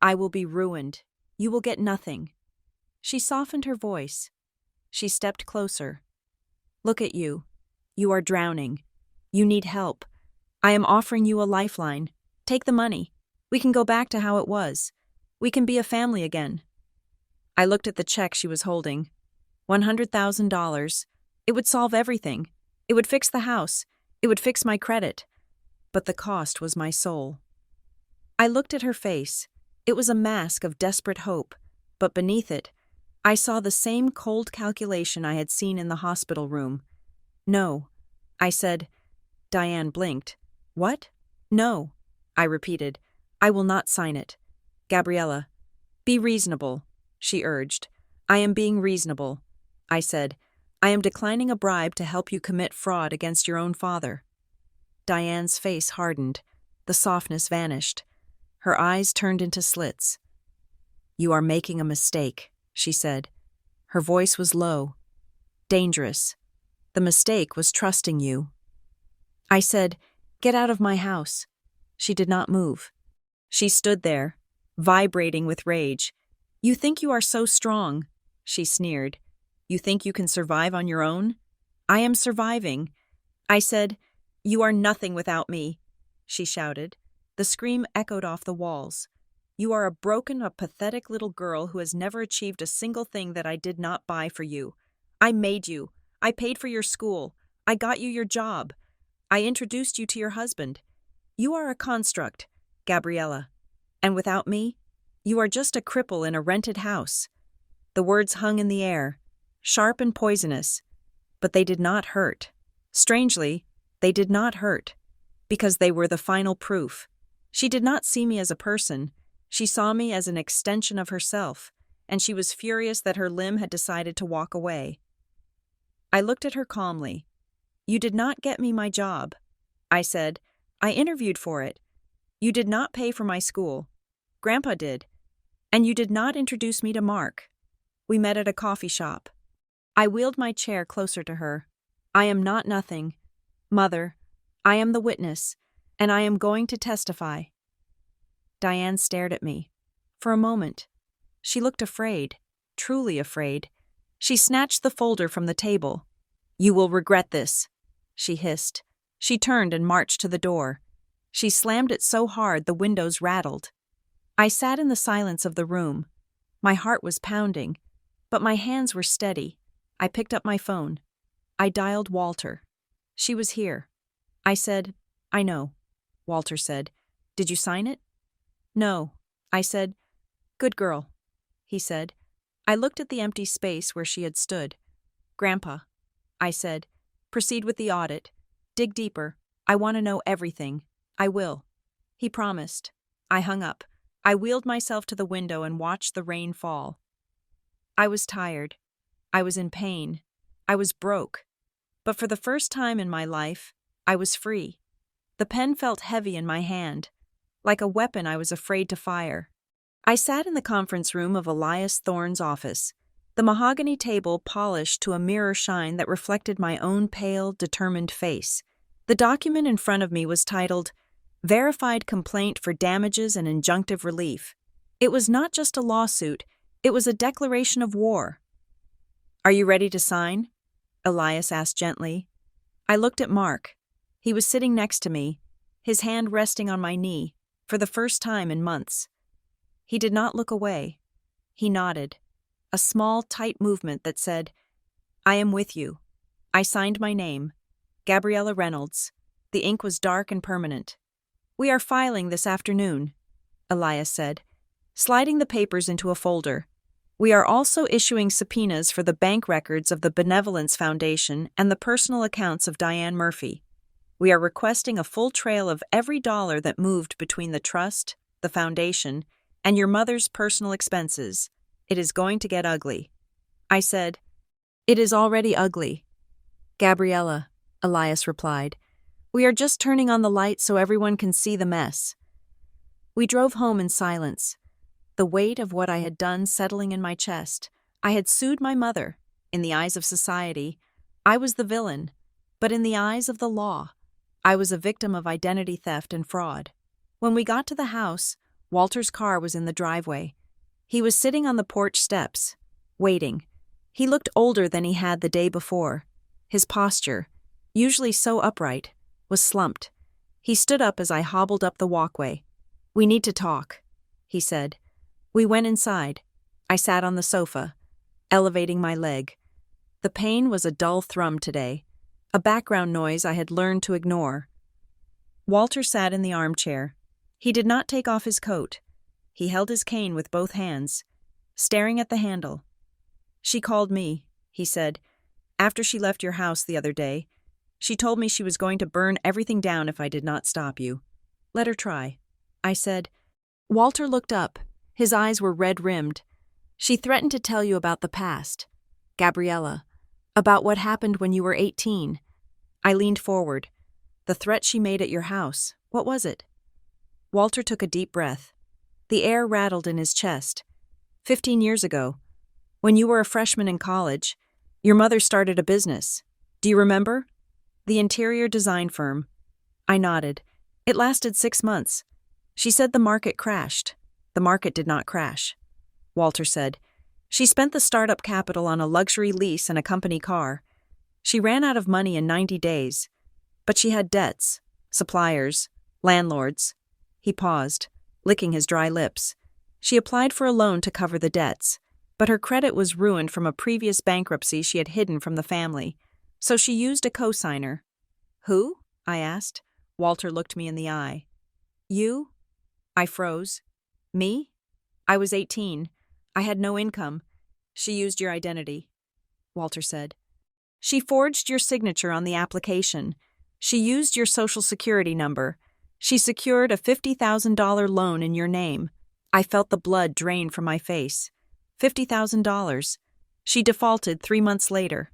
I will be ruined. You will get nothing. She softened her voice. She stepped closer. Look at you. You are drowning. You need help. I am offering you a lifeline. Take the money. We can go back to how it was. We can be a family again. I looked at the check she was holding. $100,000. It would solve everything. It would fix the house. It would fix my credit. But the cost was my soul. I looked at her face. It was a mask of desperate hope, but beneath it, I saw the same cold calculation I had seen in the hospital room. No, I said. Diane blinked. What? No, I repeated. I will not sign it. Gabriella, be reasonable, she urged. I am being reasonable, I said. I am declining a bribe to help you commit fraud against your own father. Diane's face hardened. The softness vanished. Her eyes turned into slits. You are making a mistake, she said. Her voice was low. Dangerous. The mistake was trusting you. I said, get out of my house. She did not move. She stood there, vibrating with rage. You think you are so strong, she sneered. You think you can survive on your own? I am surviving. I said, you are nothing without me, she shouted. The scream echoed off the walls. You are a pathetic little girl who has never achieved a single thing that I did not buy for you. I made you. I paid for your school. I got you your job. I introduced you to your husband. You are a construct, Gabriella. And without me, you are just a cripple in a rented house. The words hung in the air, sharp and poisonous, but they did not hurt. Strangely, they did not hurt, because they were the final proof. She did not see me as a person. She saw me as an extension of herself, and she was furious that her limb had decided to walk away. I looked at her calmly. You did not get me my job, I said. I interviewed for it. You did not pay for my school. Grandpa did. And you did not introduce me to Mark. We met at a coffee shop. I wheeled my chair closer to her. I am not nothing. Mother, I am the witness, and I am going to testify. Diane stared at me. For a moment. She looked afraid, truly afraid. She snatched the folder from the table. You will regret this, she hissed. She turned and marched to the door. She slammed it so hard the windows rattled. I sat in the silence of the room. My heart was pounding, but my hands were steady. I picked up my phone. I dialed Walter. She was here. I said, I know. Walter said, did you sign it? No. I said, good girl. He said. I looked at the empty space where she had stood. Grandpa, I said, proceed with the audit. Dig deeper. I want to know everything. I will. He promised. I hung up. I wheeled myself to the window and watched the rain fall. I was tired. I was in pain. I was broke. But for the first time in my life, I was free. The pen felt heavy in my hand, like a weapon I was afraid to fire. I sat in the conference room of Elias Thorne's office, the mahogany table polished to a mirror shine that reflected my own pale, determined face. The document in front of me was titled, Verified Complaint for Damages and Injunctive Relief. It was not just a lawsuit, it was a declaration of war. Are you ready to sign? Elias asked gently. I looked at Mark. He was sitting next to me, his hand resting on my knee, for the first time in months. He did not look away. He nodded, a small, tight movement that said, I am with you. I signed my name. Gabriella Reynolds. The ink was dark and permanent. We are filing this afternoon, Elias said, sliding the papers into a folder. We are also issuing subpoenas for the bank records of the Benevolence Foundation and the personal accounts of Diane Murphy. We are requesting a full trail of every dollar that moved between the trust, the foundation, and your mother's personal expenses. It is going to get ugly. I said, It is already ugly. Gabriella, Elias replied, we are just turning on the light so everyone can see the mess. We drove home in silence, the weight of what I had done settling in my chest. I had sued my mother. In the eyes of society, I was the villain, but in the eyes of the law, I was a victim of identity theft and fraud. When we got to the house, Walter's car was in the driveway. He was sitting on the porch steps, waiting. He looked older than he had the day before. His posture, usually so upright, was slumped. He stood up as I hobbled up the walkway. We need to talk, he said. We went inside. I sat on the sofa, elevating my leg. The pain was a dull thrum today, a background noise I had learned to ignore. Walter sat in the armchair. He did not take off his coat. He held his cane with both hands, staring at the handle. She called me, he said, after she left your house the other day. She told me she was going to burn everything down if I did not stop you. Let her try, I said. Walter looked up. His eyes were red-rimmed. She threatened to tell you about the past. Gabriella, about what happened when you were 18. I leaned forward. The threat she made at your house, what was it? Walter took a deep breath. The air rattled in his chest. 15 years ago, when you were a freshman in college, your mother started a business. Do you remember? The interior design firm. I nodded. It lasted 6 months. She said the market crashed. The market did not crash. Walter said, she spent the startup capital on a luxury lease and a company car. She ran out of money in 90 days. But she had debts, suppliers, landlords. He paused, licking his dry lips. She applied for a loan to cover the debts, but her credit was ruined from a previous bankruptcy she had hidden from the family. So she used a co-signer. Who? I asked. Walter looked me in the eye. You? I froze. Me? I was 18. I had no income. She used your identity, Walter said. She forged your signature on the application. She used your social security number. She secured a $50,000 loan in your name. I felt the blood drain from my face. $50,000. She defaulted 3 months later.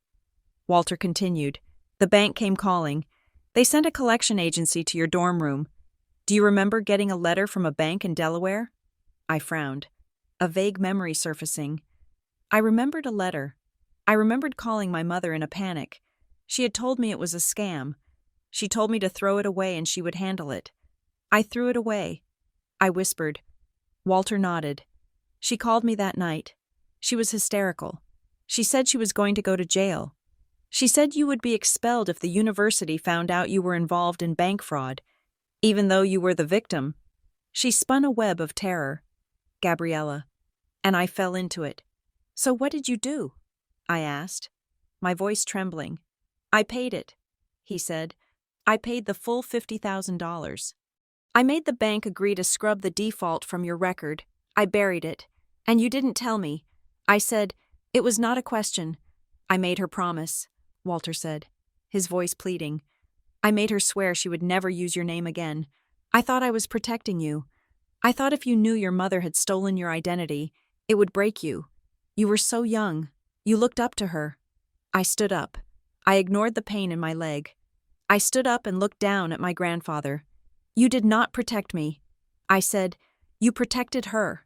Walter continued. The bank came calling. They sent a collection agency to your dorm room. Do you remember getting a letter from a bank in Delaware? I frowned, a vague memory surfacing. I remembered a letter. I remembered calling my mother in a panic. She had told me it was a scam. She told me to throw it away and she would handle it. I threw it away. I whispered. Walter nodded. She called me that night. She was hysterical. She said she was going to go to jail. She said you would be expelled if the university found out you were involved in bank fraud, even though you were the victim. She spun a web of terror. Gabriella. And I fell into it. So what did you do? I asked, my voice trembling. I paid it, he said. I paid the full $50,000. I made the bank agree to scrub the default from your record. I buried it. And you didn't tell me. I said, it was not a question. I made her promise, Walter said, his voice pleading. I made her swear she would never use your name again. I thought I was protecting you. I thought if you knew your mother had stolen your identity, it would break you. You were so young. You looked up to her. I stood up. I ignored the pain in my leg. I stood up and looked down at my grandfather. You did not protect me. I said, you protected her.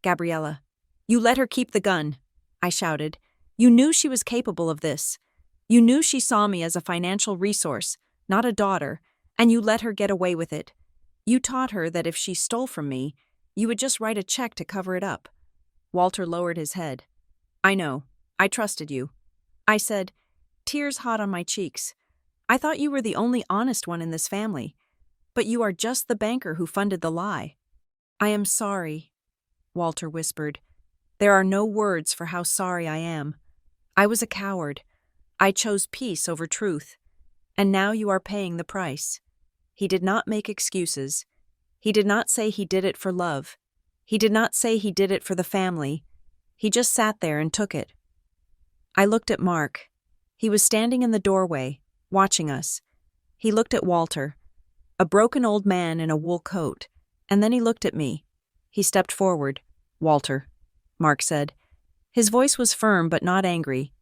Gabriella. You let her keep the gun. I shouted. You knew she was capable of this. You knew she saw me as a financial resource, not a daughter, and you let her get away with it. You taught her that if she stole from me, you would just write a check to cover it up. Walter lowered his head. I know. I trusted you. I said, tears hot on my cheeks. I thought you were the only honest one in this family, but you are just the banker who funded the lie. I am sorry, Walter whispered. There are no words for how sorry I am. I was a coward. I chose peace over truth. And now you are paying the price. He did not make excuses. He did not say he did it for love. He did not say he did it for the family. He just sat there and took it. I looked at Mark. He was standing in the doorway, watching us. He looked at Walter, a broken old man in a wool coat, and then he looked at me. He stepped forward. "Walter," Mark said. His voice was firm but not angry.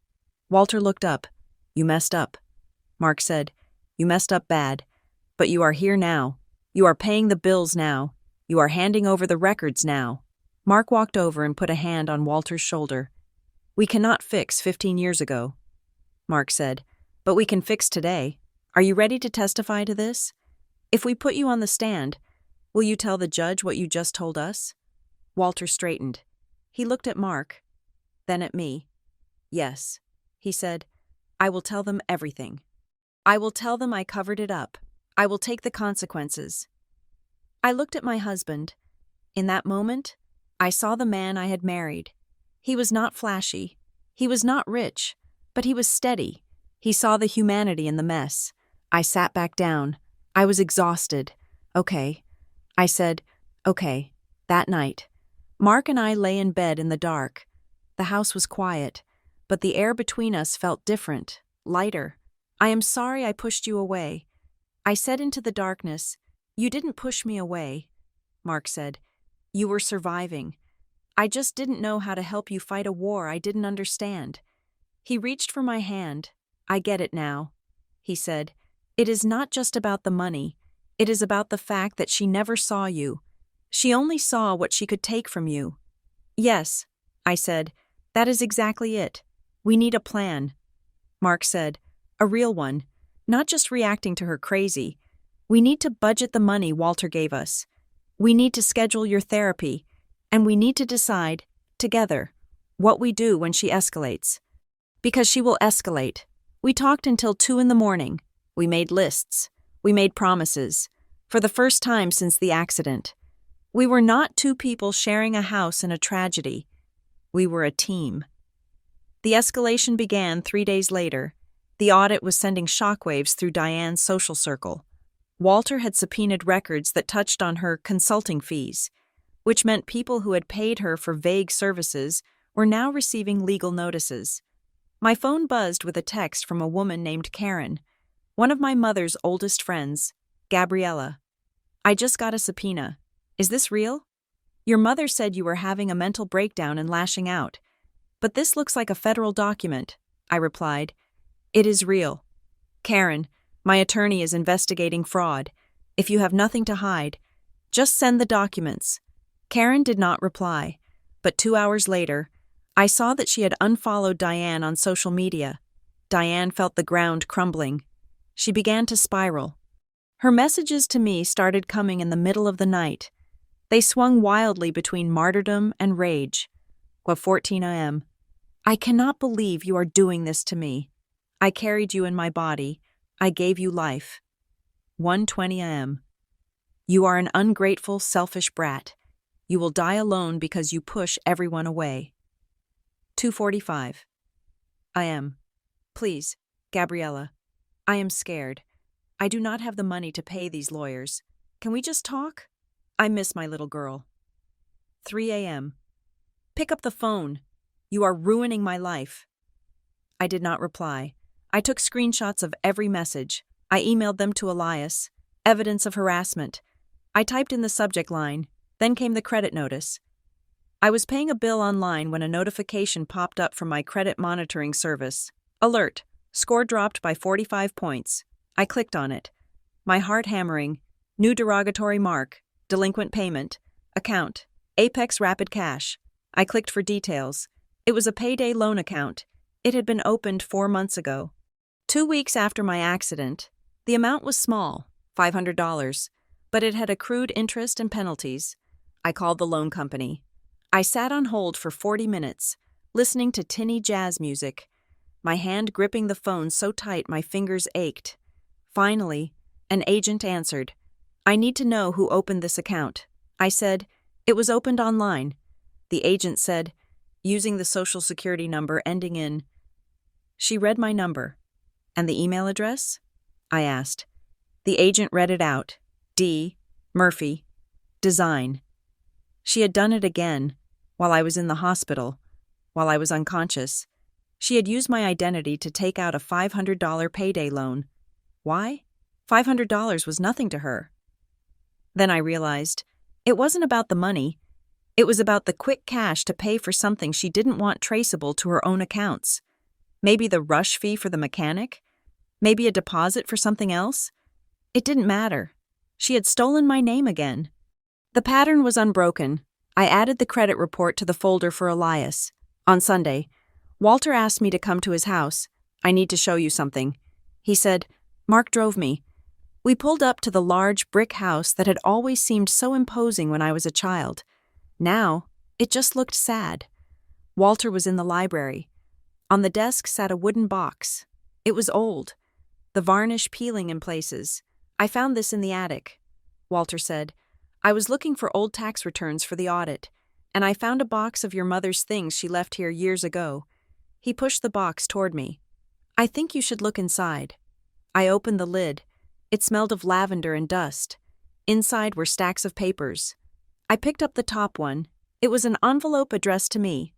Walter looked up. "You messed up," Mark said. "You messed up bad. But you are here now. You are paying the bills now. You are handing over the records now." Mark walked over and put a hand on Walter's shoulder. "We cannot fix 15 years ago," Mark said, "but we can fix today. Are you ready to testify to this? If we put you on the stand, will you tell the judge what you just told us?" Walter straightened. He looked at Mark, then at me. "Yes," he said, "I will tell them everything. I will tell them I covered it up. I will take the consequences." I looked at my husband. In that moment, I saw the man I had married. He was not flashy. He was not rich, but he was steady. He saw the humanity in the mess. I sat back down. I was exhausted. "Okay," I said. "Okay." That night, Mark and I lay in bed in the dark. The house was quiet, but the air between us felt different, lighter. "I am sorry I pushed you away." I said into the darkness. "You didn't push me away," Mark said. "You were surviving. I just didn't know how to help you fight a war I didn't understand." He reached for my hand. "I get it now," he said. "It is not just about the money. It is about the fact that she never saw you. She only saw what she could take from you." "Yes," I said. "That is exactly it. We need a plan." Mark said, "A real one. Not just reacting to her crazy. We need to budget the money Walter gave us. We need to schedule your therapy. And we need to decide, together, what we do when she escalates. Because she will escalate." We talked until 2 a.m. We made lists. We made promises. For the first time since the accident. We were not two people sharing a house in a tragedy. We were a team. The escalation began 3 days later. The audit was sending shockwaves through Diane's social circle. Walter had subpoenaed records that touched on her consulting fees, which meant people who had paid her for vague services were now receiving legal notices. My phone buzzed with a text from a woman named Karen, one of my mother's oldest friends, Gabriella. "I just got a subpoena. Is this real? Your mother said you were having a mental breakdown and lashing out. But this looks like a federal document," I replied. "It is real. Karen, my attorney is investigating fraud. If you have nothing to hide, just send the documents." Karen did not reply, but 2 hours later, I saw that she had unfollowed Diane on social media. Diane felt the ground crumbling. She began to spiral. Her messages to me started coming in the middle of the night. They swung wildly between martyrdom and rage. 4:14 a.m. "I cannot believe you are doing this to me. I carried you in my body. I gave you life." 1:20 a.m. "You are an ungrateful, selfish brat. You will die alone because you push everyone away." 2:45 a.m. "Please, Gabriella, I am scared. I do not have the money to pay these lawyers. Can we just talk? I miss my little girl." 3 a.m. "Pick up the phone. You are ruining my life." I did not reply. I took screenshots of every message. I emailed them to Elias. Evidence of harassment. I typed in the subject line. Then came the credit notice. I was paying a bill online when a notification popped up from my credit monitoring service. "Alert. Score dropped by 45 points. I clicked on it. My heart hammering. New derogatory mark. Delinquent payment. Account. Apex Rapid Cash. I clicked for details. It was a payday loan account. It had been opened 4 months ago. 2 weeks after my accident, the amount was small, $500, but it had accrued interest and penalties. I called the loan company. I sat on hold for 40 minutes, listening to tinny jazz music, my hand gripping the phone so tight my fingers ached. Finally, an agent answered. "I need to know who opened this account." I said, "It was opened online." The agent said, "Using the social security number ending in..." She read my number. And the email address? I asked. The agent read it out. D. Murphy. Design. She had done it again, while I was in the hospital, while I was unconscious. She had used my identity to take out a $500 payday loan. Why? $500 was nothing to her. Then I realized, it wasn't about the money. It was about the quick cash to pay for something she didn't want traceable to her own accounts. Maybe the rush fee for the mechanic? Maybe a deposit for something else? It didn't matter. She had stolen my name again. The pattern was unbroken. I added the credit report to the folder for Elias. On Sunday, Walter asked me to come to his house. I need to show you something. He said, Mark drove me. We pulled up to the large brick house that had always seemed so imposing when I was a child. Now, it just looked sad. Walter was in the library. On the desk sat a wooden box. It was old, the varnish peeling in places. I found this in the attic. Walter said, I was looking for old tax returns for the audit, and I found a box of your mother's things she left here years ago. He pushed the box toward me. I think you should look inside. I opened the lid. It smelled of lavender and dust. Inside were stacks of papers. I picked up the top one. It was an envelope addressed to me.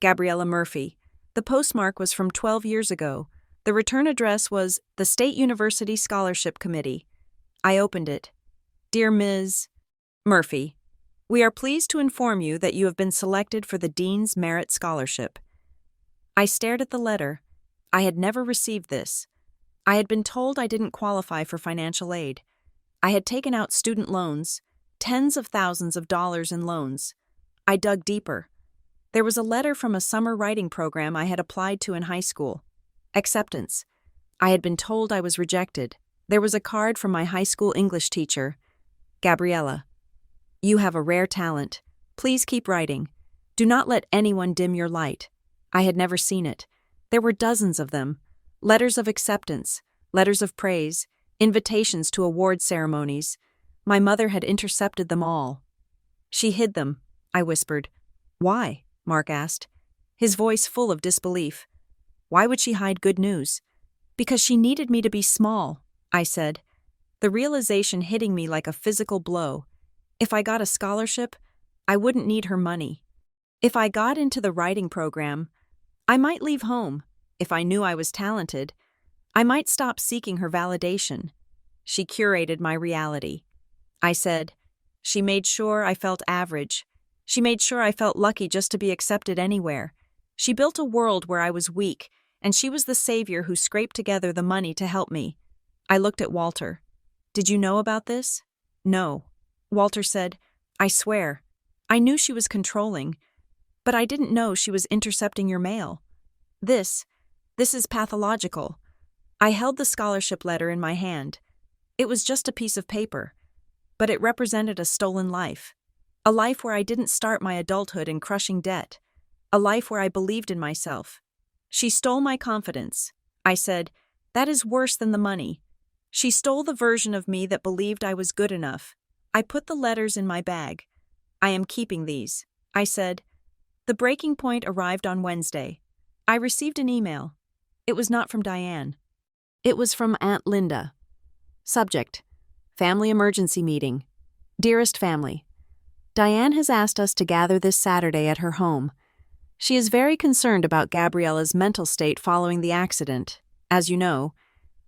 Gabriella Murphy. The postmark was from 12 years ago. The return address was the State University Scholarship Committee. I opened it. Dear Ms. Murphy, we are pleased to inform you that you have been selected for the Dean's Merit Scholarship. I stared at the letter. I had never received this. I had been told I didn't qualify for financial aid. I had taken out student loans, tens of thousands of dollars in loans. I dug deeper. There was a letter from a summer writing program I had applied to in high school. Acceptance. I had been told I was rejected. There was a card from my high school English teacher. Gabriella, you have a rare talent. Please keep writing. Do not let anyone dim your light. I had never seen it. There were dozens of them. Letters of acceptance, letters of praise, invitations to award ceremonies. My mother had intercepted them all. She hid them, I whispered. Why? Mark asked, his voice full of disbelief. Why would she hide good news? Because she needed me to be small, I said, the realization hitting me like a physical blow. If I got a scholarship, I wouldn't need her money. If I got into the writing program, I might leave home. If I knew I was talented, I might stop seeking her validation. She curated my reality. I said, she made sure I felt average. She made sure I felt lucky just to be accepted anywhere. She built a world where I was weak, and she was the savior who scraped together the money to help me. I looked at Walter. Did you know about this? No. Walter said, I swear. I knew she was controlling, but I didn't know she was intercepting your mail. This is pathological. I held the scholarship letter in my hand. It was just a piece of paper, but it represented a stolen life. A life where I didn't start my adulthood in crushing debt. A life where I believed in myself. She stole my confidence. I said, that is worse than the money. She stole the version of me that believed I was good enough. I put the letters in my bag. I am keeping these. I said. The breaking point arrived on Wednesday. I received an email. It was not from Diane. It was from Aunt Linda. Subject: Family Emergency Meeting. Dearest family, Diane has asked us to gather this Saturday at her home. She is very concerned about Gabriella's mental state following the accident. As you know,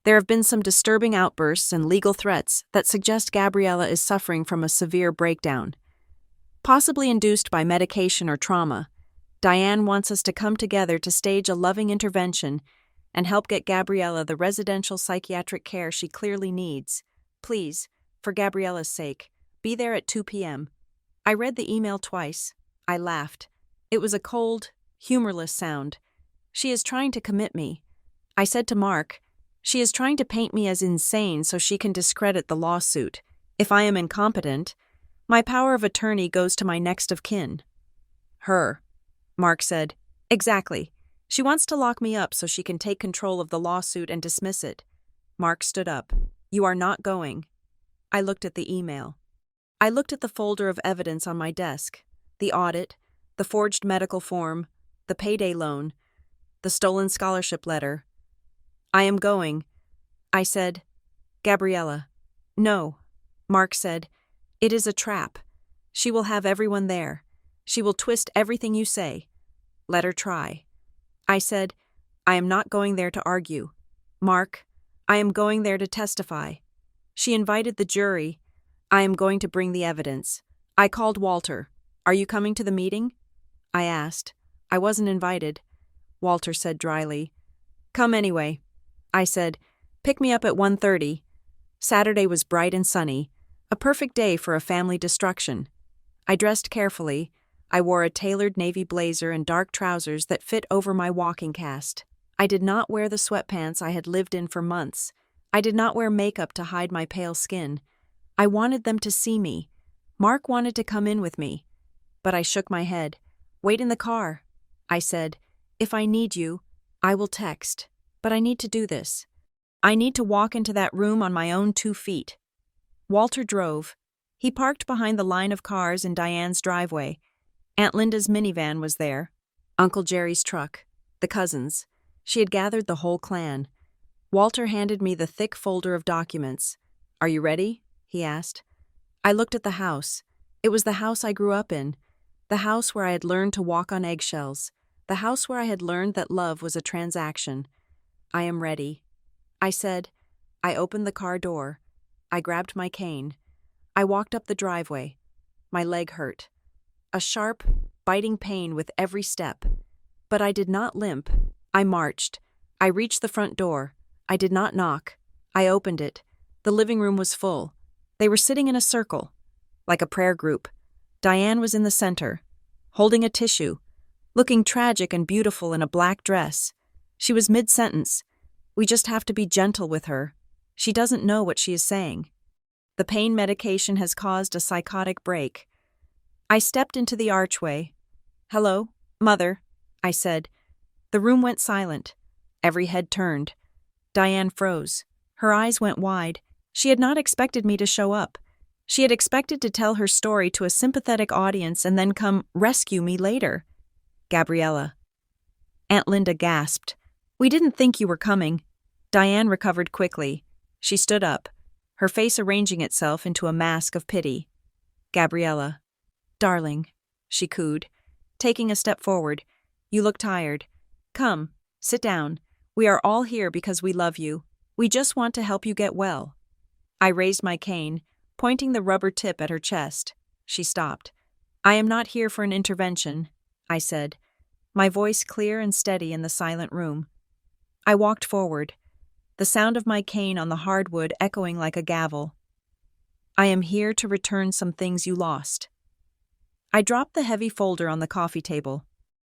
there have been some disturbing outbursts and legal threats that suggest Gabriella is suffering from a severe breakdown. Possibly induced by medication or trauma, Diane wants us to come together to stage a loving intervention and help get Gabriella the residential psychiatric care she clearly needs. Please, for Gabriella's sake, be there at 2 p.m. I read the email twice. I laughed. It was a cold, humorless sound. She is trying to commit me. I said to Mark, she is trying to paint me as insane so she can discredit the lawsuit. If I am incompetent, my power of attorney goes to my next of kin. Her. Mark said, exactly. She wants to lock me up so she can take control of the lawsuit and dismiss it. Mark stood up. You are not going. I looked at the email. I looked at the folder of evidence on my desk. The audit, the forged medical form, the payday loan. The stolen scholarship letter. I am going. I said, Gabriella. No. Mark said, it is a trap. She will have everyone there. She will twist everything you say. Let her try. I said, I am not going there to argue. Mark, I am going there to testify. She invited the jury. I am going to bring the evidence. I called Walter. Are you coming to the meeting? I asked. I wasn't invited. Walter said dryly. Come anyway. I said, pick me up at 1:30. Saturday was bright and sunny, a perfect day for a family destruction. I dressed carefully. I wore a tailored navy blazer and dark trousers that fit over my walking cast. I did not wear the sweatpants I had lived in for months. I did not wear makeup to hide my pale skin. I wanted them to see me. Mark wanted to come in with me. But I shook my head. Wait in the car. I said, if I need you, I will text. But I need to do this. I need to walk into that room on my own 2 feet. Walter drove. He parked behind the line of cars in Diane's driveway. Aunt Linda's minivan was there. Uncle Jerry's truck. The cousins. She had gathered the whole clan. Walter handed me the thick folder of documents. Are you ready? He asked. I looked at the house. It was the house I grew up in. The house where I had learned to walk on eggshells. The house where I had learned that love was a transaction. I am ready. I said. I opened the car door. I grabbed my cane. I walked up the driveway. My leg hurt. A sharp, biting pain with every step. But I did not limp. I marched. I reached the front door. I did not knock. I opened it. The living room was full. They were sitting in a circle, like a prayer group. Diane was in the center, holding a tissue, looking tragic and beautiful in a black dress. She was mid-sentence. We just have to be gentle with her. She doesn't know what she is saying. The pain medication has caused a psychotic break. I stepped into the archway. Hello, Mother, I said. The room went silent. Every head turned. Diane froze. Her eyes went wide. She had not expected me to show up. She had expected to tell her story to a sympathetic audience and then come rescue me later. Gabriella. Aunt Linda gasped. We didn't think you were coming. Diane recovered quickly. She stood up, her face arranging itself into a mask of pity. Gabriella. Darling, she cooed, taking a step forward. You look tired. Come, sit down. We are all here because we love you. We just want to help you get well. I raised my cane, pointing the rubber tip at her chest. She stopped. I am not here for an intervention, I said, my voice clear and steady in the silent room. I walked forward, the sound of my cane on the hardwood echoing like a gavel. I am here to return some things you lost. I dropped the heavy folder on the coffee table.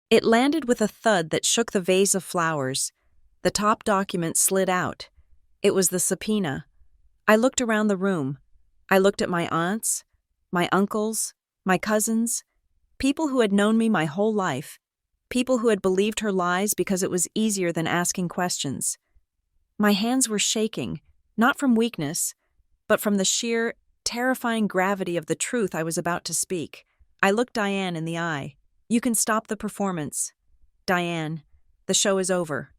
It landed with a thud that shook the vase of flowers. The top document slid out. It was the subpoena. I looked around the room. I looked at my aunts, my uncles, my cousins, people who had known me my whole life, people who had believed her lies because it was easier than asking questions. My hands were shaking, not from weakness, but from the sheer, terrifying gravity of the truth I was about to speak. I looked Diane in the eye. You can stop the performance. Diane, the show is over.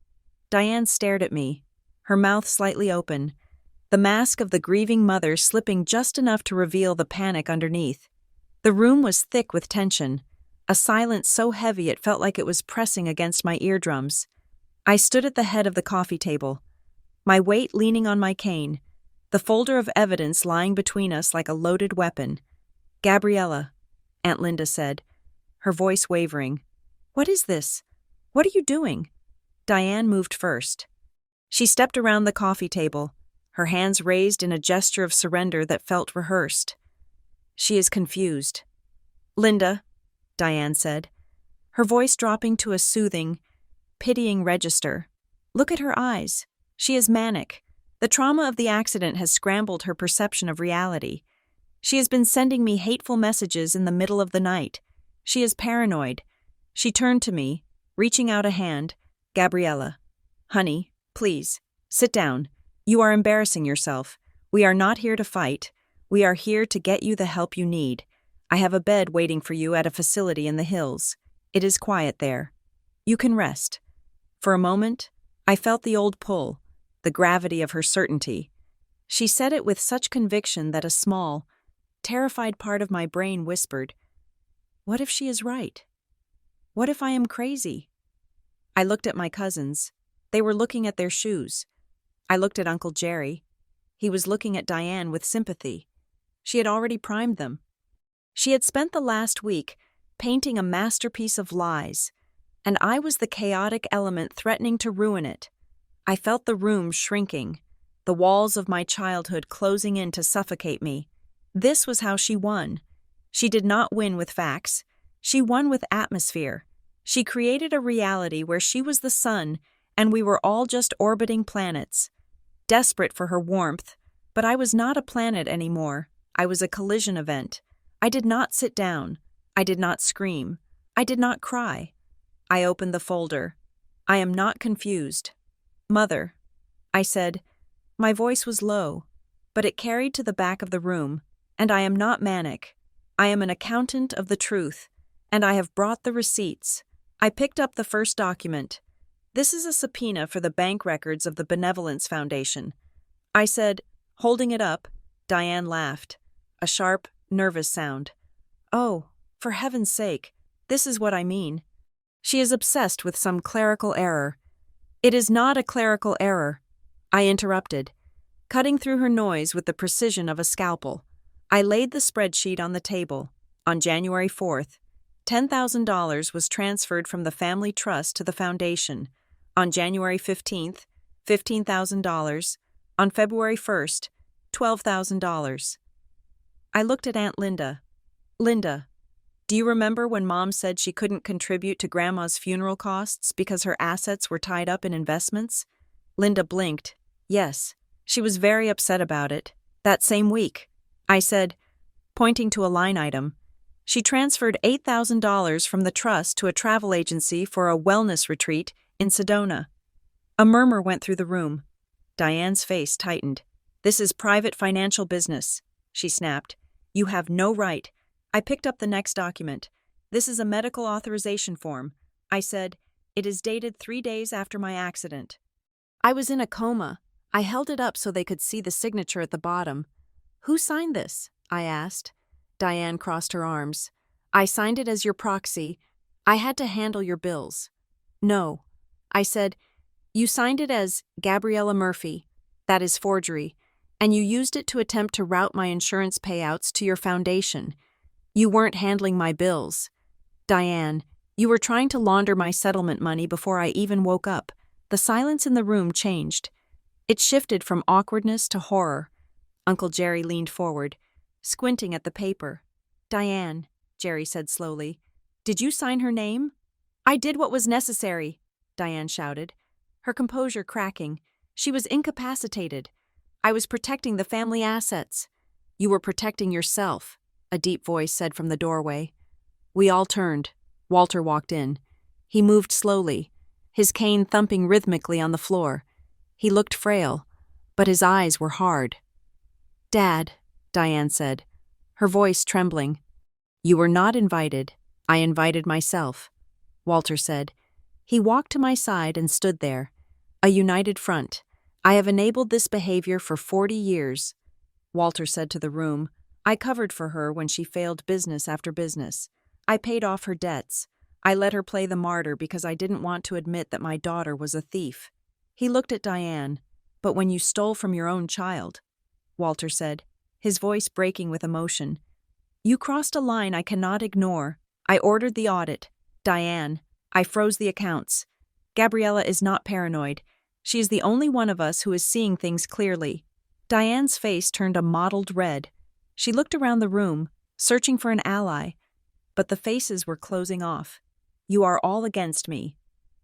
Diane stared at me, her mouth slightly open, the mask of the grieving mother slipping just enough to reveal the panic underneath. The room was thick with tension, a silence so heavy it felt like it was pressing against my eardrums. I stood at the head of the coffee table, my weight leaning on my cane, the folder of evidence lying between us like a loaded weapon. Gabriella, Aunt Linda said, her voice wavering. What is this? What are you doing? Diane moved first. She stepped around the coffee table, her hands raised in a gesture of surrender that felt rehearsed. She is confused. Linda, Diane said, her voice dropping to a soothing, pitying register. Look at her eyes. She is manic. The trauma of the accident has scrambled her perception of reality. She has been sending me hateful messages in the middle of the night. She is paranoid. She turned to me, reaching out a hand. Gabriella. Honey, please, sit down. You are embarrassing yourself. We are not here to fight. We are here to get you the help you need. I have a bed waiting for you at a facility in the hills. It is quiet there. You can rest. For a moment, I felt the old pull, the gravity of her certainty. She said it with such conviction that a small, terrified part of my brain whispered, "What if she is right? What if I am crazy?" I looked at my cousins. They were looking at their shoes. I looked at Uncle Jerry. He was looking at Diane with sympathy. She had already primed them. She had spent the last week painting a masterpiece of lies, and I was the chaotic element threatening to ruin it. I felt the room shrinking, the walls of my childhood closing in to suffocate me. This was how she won. She did not win with facts. She won with atmosphere. She created a reality where she was the sun and we were all just orbiting planets. Desperate for her warmth, but I was not a planet anymore. I was a collision event. I did not sit down. I did not scream. I did not cry. I opened the folder. I am not confused. "Mother," I said. My voice was low, but it carried to the back of the room, and I am not manic. I am an accountant of the truth, and I have brought the receipts. I picked up the first document. "This is a subpoena for the bank records of the Benevolence Foundation." I said, holding it up. Diane laughed. A sharp, nervous sound. "Oh, for heaven's sake, this is what I mean. She is obsessed with some clerical error." "It is not a clerical error," I interrupted, cutting through her noise with the precision of a scalpel. I laid the spreadsheet on the table. On January 4th, $10,000 was transferred from the family trust to the foundation. On January 15th, $15,000. On February 1st, $12,000. I looked at Aunt Linda. "Linda, do you remember when Mom said she couldn't contribute to Grandma's funeral costs because her assets were tied up in investments?" Linda blinked. "Yes, she was very upset about it. That same week," I said, pointing to a line item. "She transferred $8,000 from the trust to a travel agency for a wellness retreat in Sedona." A murmur went through the room. Diane's face tightened. "This is private financial business," she snapped. "You have no right." I picked up the next document. "This is a medical authorization form," I said. "It is dated 3 days after my accident." I was in a coma. I held it up so they could see the signature at the bottom. "Who signed this?" I asked. Diane crossed her arms. "I signed it as your proxy. I had to handle your bills." "No," I said. "You signed it as Gabriella Murphy. That is forgery. And you used it to attempt to route my insurance payouts to your foundation. You weren't handling my bills. Diane, you were trying to launder my settlement money before I even woke up." The silence in the room changed. It shifted from awkwardness to horror. Uncle Jerry leaned forward, squinting at the paper. "Diane," Jerry said slowly, "did you sign her name?" "I did what was necessary," Diane shouted, her composure cracking. She was incapacitated. "I was protecting the family assets." "You were protecting yourself," a deep voice said from the doorway. We all turned. Walter walked in. He moved slowly, his cane thumping rhythmically on the floor. He looked frail, but his eyes were hard. "Dad," Diane said, her voice trembling. "You were not invited. I invited myself," Walter said. He walked to my side and stood there, a united front. "I have enabled this behavior for 40 years," Walter said to the room. "I covered for her when she failed business after business. I paid off her debts. I let her play the martyr because I didn't want to admit that my daughter was a thief." He looked at Diane. "But when you stole from your own child," Walter said, his voice breaking with emotion, "you crossed a line I cannot ignore. I ordered the audit. Diane, I froze the accounts. Gabriella is not paranoid. She is the only one of us who is seeing things clearly." Diane's face turned a mottled red. She looked around the room, searching for an ally, but the faces were closing off. "You are all against me,"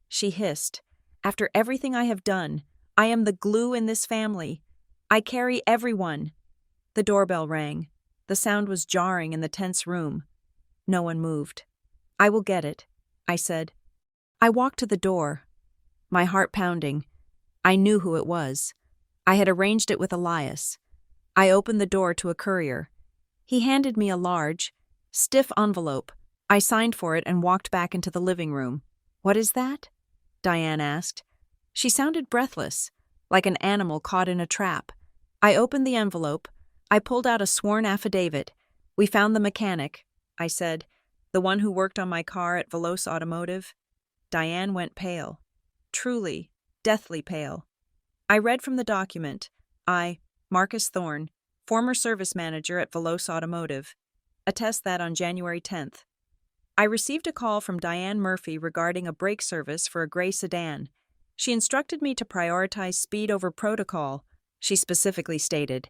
she hissed. "After everything I have done, I am the glue in this family. I carry everyone." The doorbell rang. The sound was jarring in the tense room. No one moved. "I will get it," I said. I walked to the door, my heart pounding. I knew who it was. I had arranged it with Elias. I opened the door to a courier. He handed me a large, stiff envelope. I signed for it and walked back into the living room. "What is that?" Diane asked. She sounded breathless, like an animal caught in a trap. I opened the envelope. I pulled out a sworn affidavit. We found the mechanic, I said, the one who worked on my car at Veloce Automotive. Diane went pale. Truly, deathly pale. I read from the document. I, Marcus Thorne, former service manager at Veloce Automotive, attest that on January 10th. I received a call from Diane Murphy regarding a brake service for a gray sedan. She instructed me to prioritize speed over protocol, she specifically stated.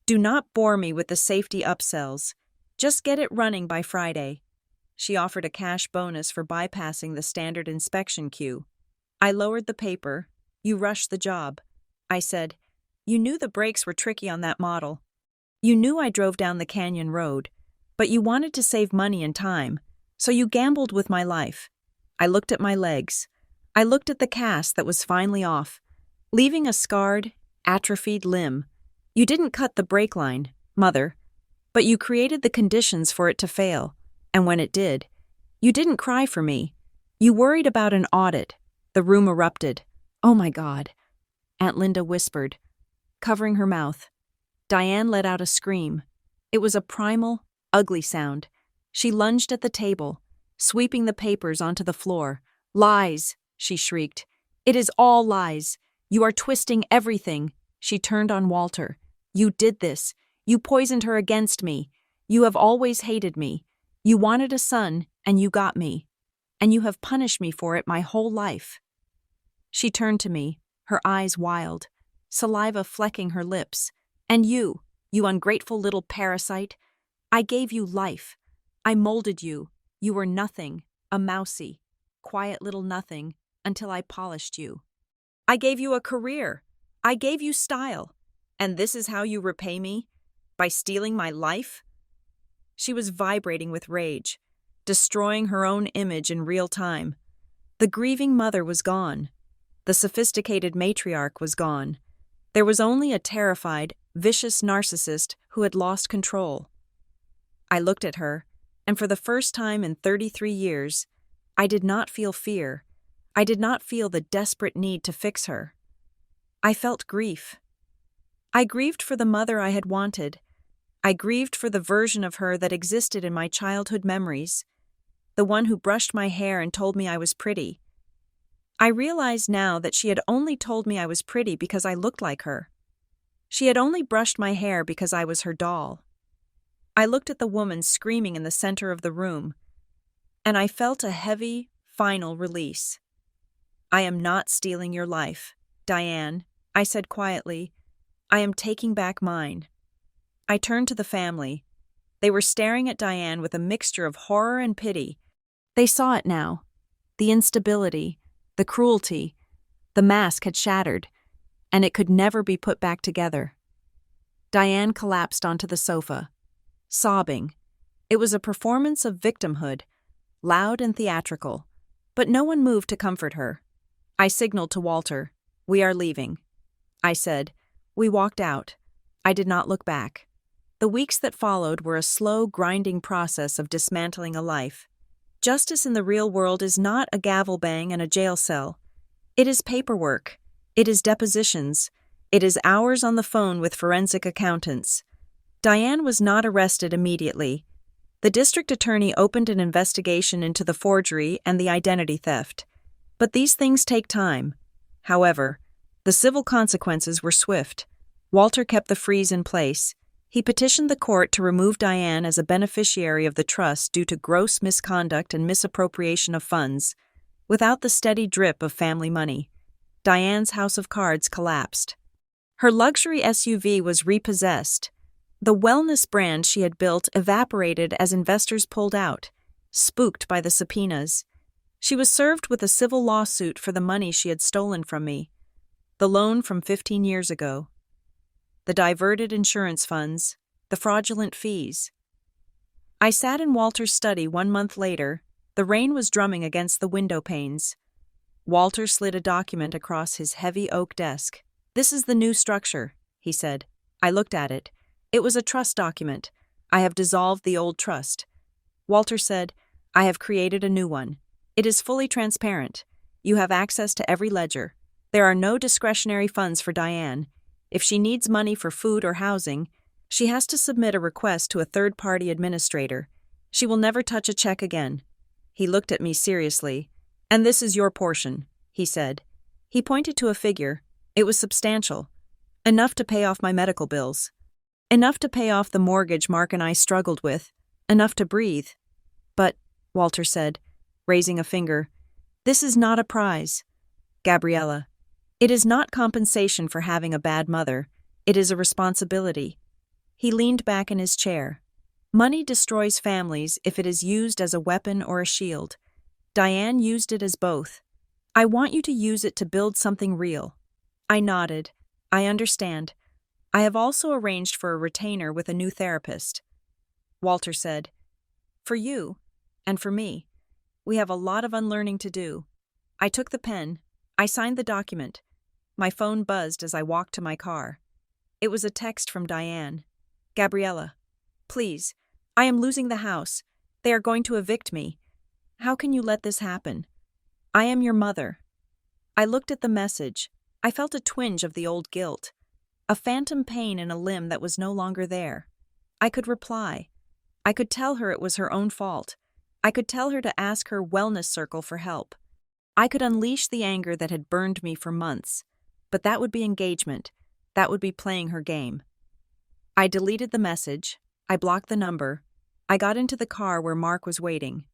Do not bore me with the safety upsells. Just get it running by Friday. She offered a cash bonus for bypassing the standard inspection queue. I lowered the paper. You rushed the job. I said, you knew the brakes were tricky on that model. You knew I drove down the canyon road, but you wanted to save money and time, so you gambled with my life. I looked at my legs. I looked at the cast that was finally off, leaving a scarred, atrophied limb. You didn't cut the brake line, Mother, but you created the conditions for it to fail, and when it did, you didn't cry for me. You worried about an audit. The room erupted. Oh my God, Aunt Linda whispered, covering her mouth. Diane let out a scream. It was a primal, ugly sound. She lunged at the table, sweeping the papers onto the floor. Lies, she shrieked. It is all lies. You are twisting everything. She turned on Walter. You did this. You poisoned her against me. You have always hated me. You wanted a son, and you got me. And you have punished me for it my whole life. She turned to me, her eyes wild, saliva flecking her lips. And you ungrateful little parasite, I gave you life. I molded you. You were nothing, a mousy, quiet little nothing, until I polished you. I gave you a career. I gave you style. And this is how you repay me? By stealing my life? She was vibrating with rage, destroying her own image in real time. The grieving mother was gone. The sophisticated matriarch was gone. There was only a terrified, vicious narcissist who had lost control. I looked at her, and for the first time in 33 years, I did not feel fear. I did not feel the desperate need to fix her. I felt grief. I grieved for the mother I had wanted. I grieved for the version of her that existed in my childhood memories, the one who brushed my hair and told me I was pretty. I realized now that she had only told me I was pretty because I looked like her. She had only brushed my hair because I was her doll. I looked at the woman screaming in the center of the room, and I felt a heavy, final release. I am not stealing your life, Diane, I said quietly. I am taking back mine. I turned to the family. They were staring at Diane with a mixture of horror and pity. They saw it now. The instability, the cruelty. The mask had shattered, and it could never be put back together. Diane collapsed onto the sofa, sobbing. It was a performance of victimhood, loud and theatrical, but no one moved to comfort her. I signaled to Walter, "We are leaving." I said. We walked out. I did not look back. The weeks that followed were a slow, grinding process of dismantling a life. Justice in the real world is not a gavel bang and a jail cell. It is paperwork. It is depositions. It is hours on the phone with forensic accountants. Diane was not arrested immediately. The district attorney opened an investigation into the forgery and the identity theft. But these things take time. However, the civil consequences were swift. Walter kept the freeze in place. He petitioned the court to remove Diane as a beneficiary of the trust due to gross misconduct and misappropriation of funds. Without the steady drip of family money, Diane's house of cards collapsed. Her luxury SUV was repossessed. The wellness brand she had built evaporated as investors pulled out, spooked by the subpoenas. She was served with a civil lawsuit for the money she had stolen from me, the loan from 15 years ago, the diverted insurance funds, the fraudulent fees. I sat in Walter's study 1 month later. The rain was drumming against the window panes. Walter slid a document across his heavy oak desk. "This is the new structure," he said. I looked at it. It was a trust document. "I have dissolved the old trust." Walter said, "I have created a new one. It is fully transparent. You have access to every ledger. There are no discretionary funds for Diane. If she needs money for food or housing, she has to submit a request to a third-party administrator. She will never touch a check again." He looked at me seriously. "And this is your portion," he said. He pointed to a figure. It was substantial. Enough to pay off my medical bills. Enough to pay off the mortgage Mark and I struggled with. Enough to breathe. "But," Walter said, raising a finger, "this is not a prize. Gabriella, it is not compensation for having a bad mother. It is a responsibility." He leaned back in his chair. "Money destroys families if it is used as a weapon or a shield. Diane used it as both. I want you to use it to build something real." I nodded. "I understand. I have also arranged for a retainer with a new therapist." Walter said, "For you, and for me. We have a lot of unlearning to do." I took the pen. I signed the document. My phone buzzed as I walked to my car. It was a text from Diane. "Gabriella, please, I am losing the house. They are going to evict me. How can you let this happen? I am your mother." I looked at the message. I felt a twinge of the old guilt, a phantom pain in a limb that was no longer there. I could reply. I could tell her it was her own fault. I could tell her to ask her wellness circle for help. I could unleash the anger that had burned me for months. But that would be engagement. That would be playing her game. I deleted the message. I blocked the number. I got into the car where Mark was waiting.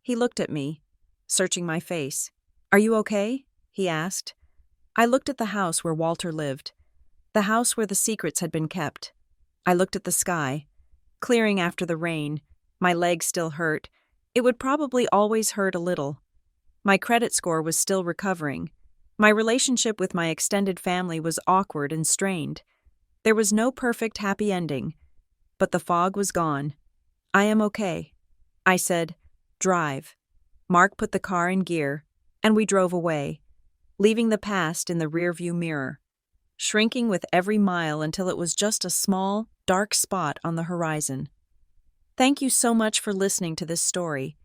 He looked at me, searching my face. "Are you okay?" he asked. I looked at the house where Walter lived, the house where the secrets had been kept. I looked at the sky, clearing after the rain. My legs still hurt. It would probably always hurt a little. My credit score was still recovering. My relationship with my extended family was awkward and strained. There was no perfect happy ending, but the fog was gone. "I am okay." I said, "Drive." Mark put the car in gear, and we drove away, leaving the past in the rearview mirror, shrinking with every mile until it was just a small, dark spot on the horizon. Thank you so much for listening to this story.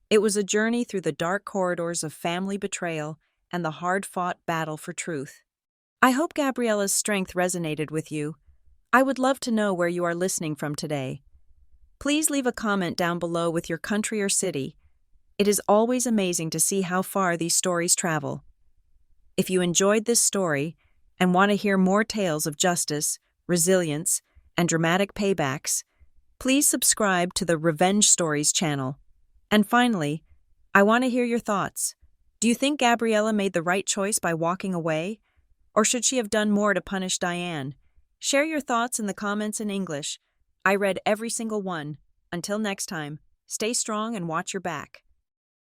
It was a journey through the dark corridors of family betrayal and the hard-fought battle for truth. I hope Gabriella's strength resonated with you. I would love to know where you are listening from today. Please leave a comment down below with your country or city. It is always amazing to see how far these stories travel. If you enjoyed this story and want to hear more tales of justice, resilience, and dramatic paybacks, please subscribe to the Revenge Stories channel. And finally, I want to hear your thoughts. Do you think Gabriella made the right choice by walking away? Or should she have done more to punish Diane? Share your thoughts in the comments in English. I read every single one. Until next time, stay strong and watch your back.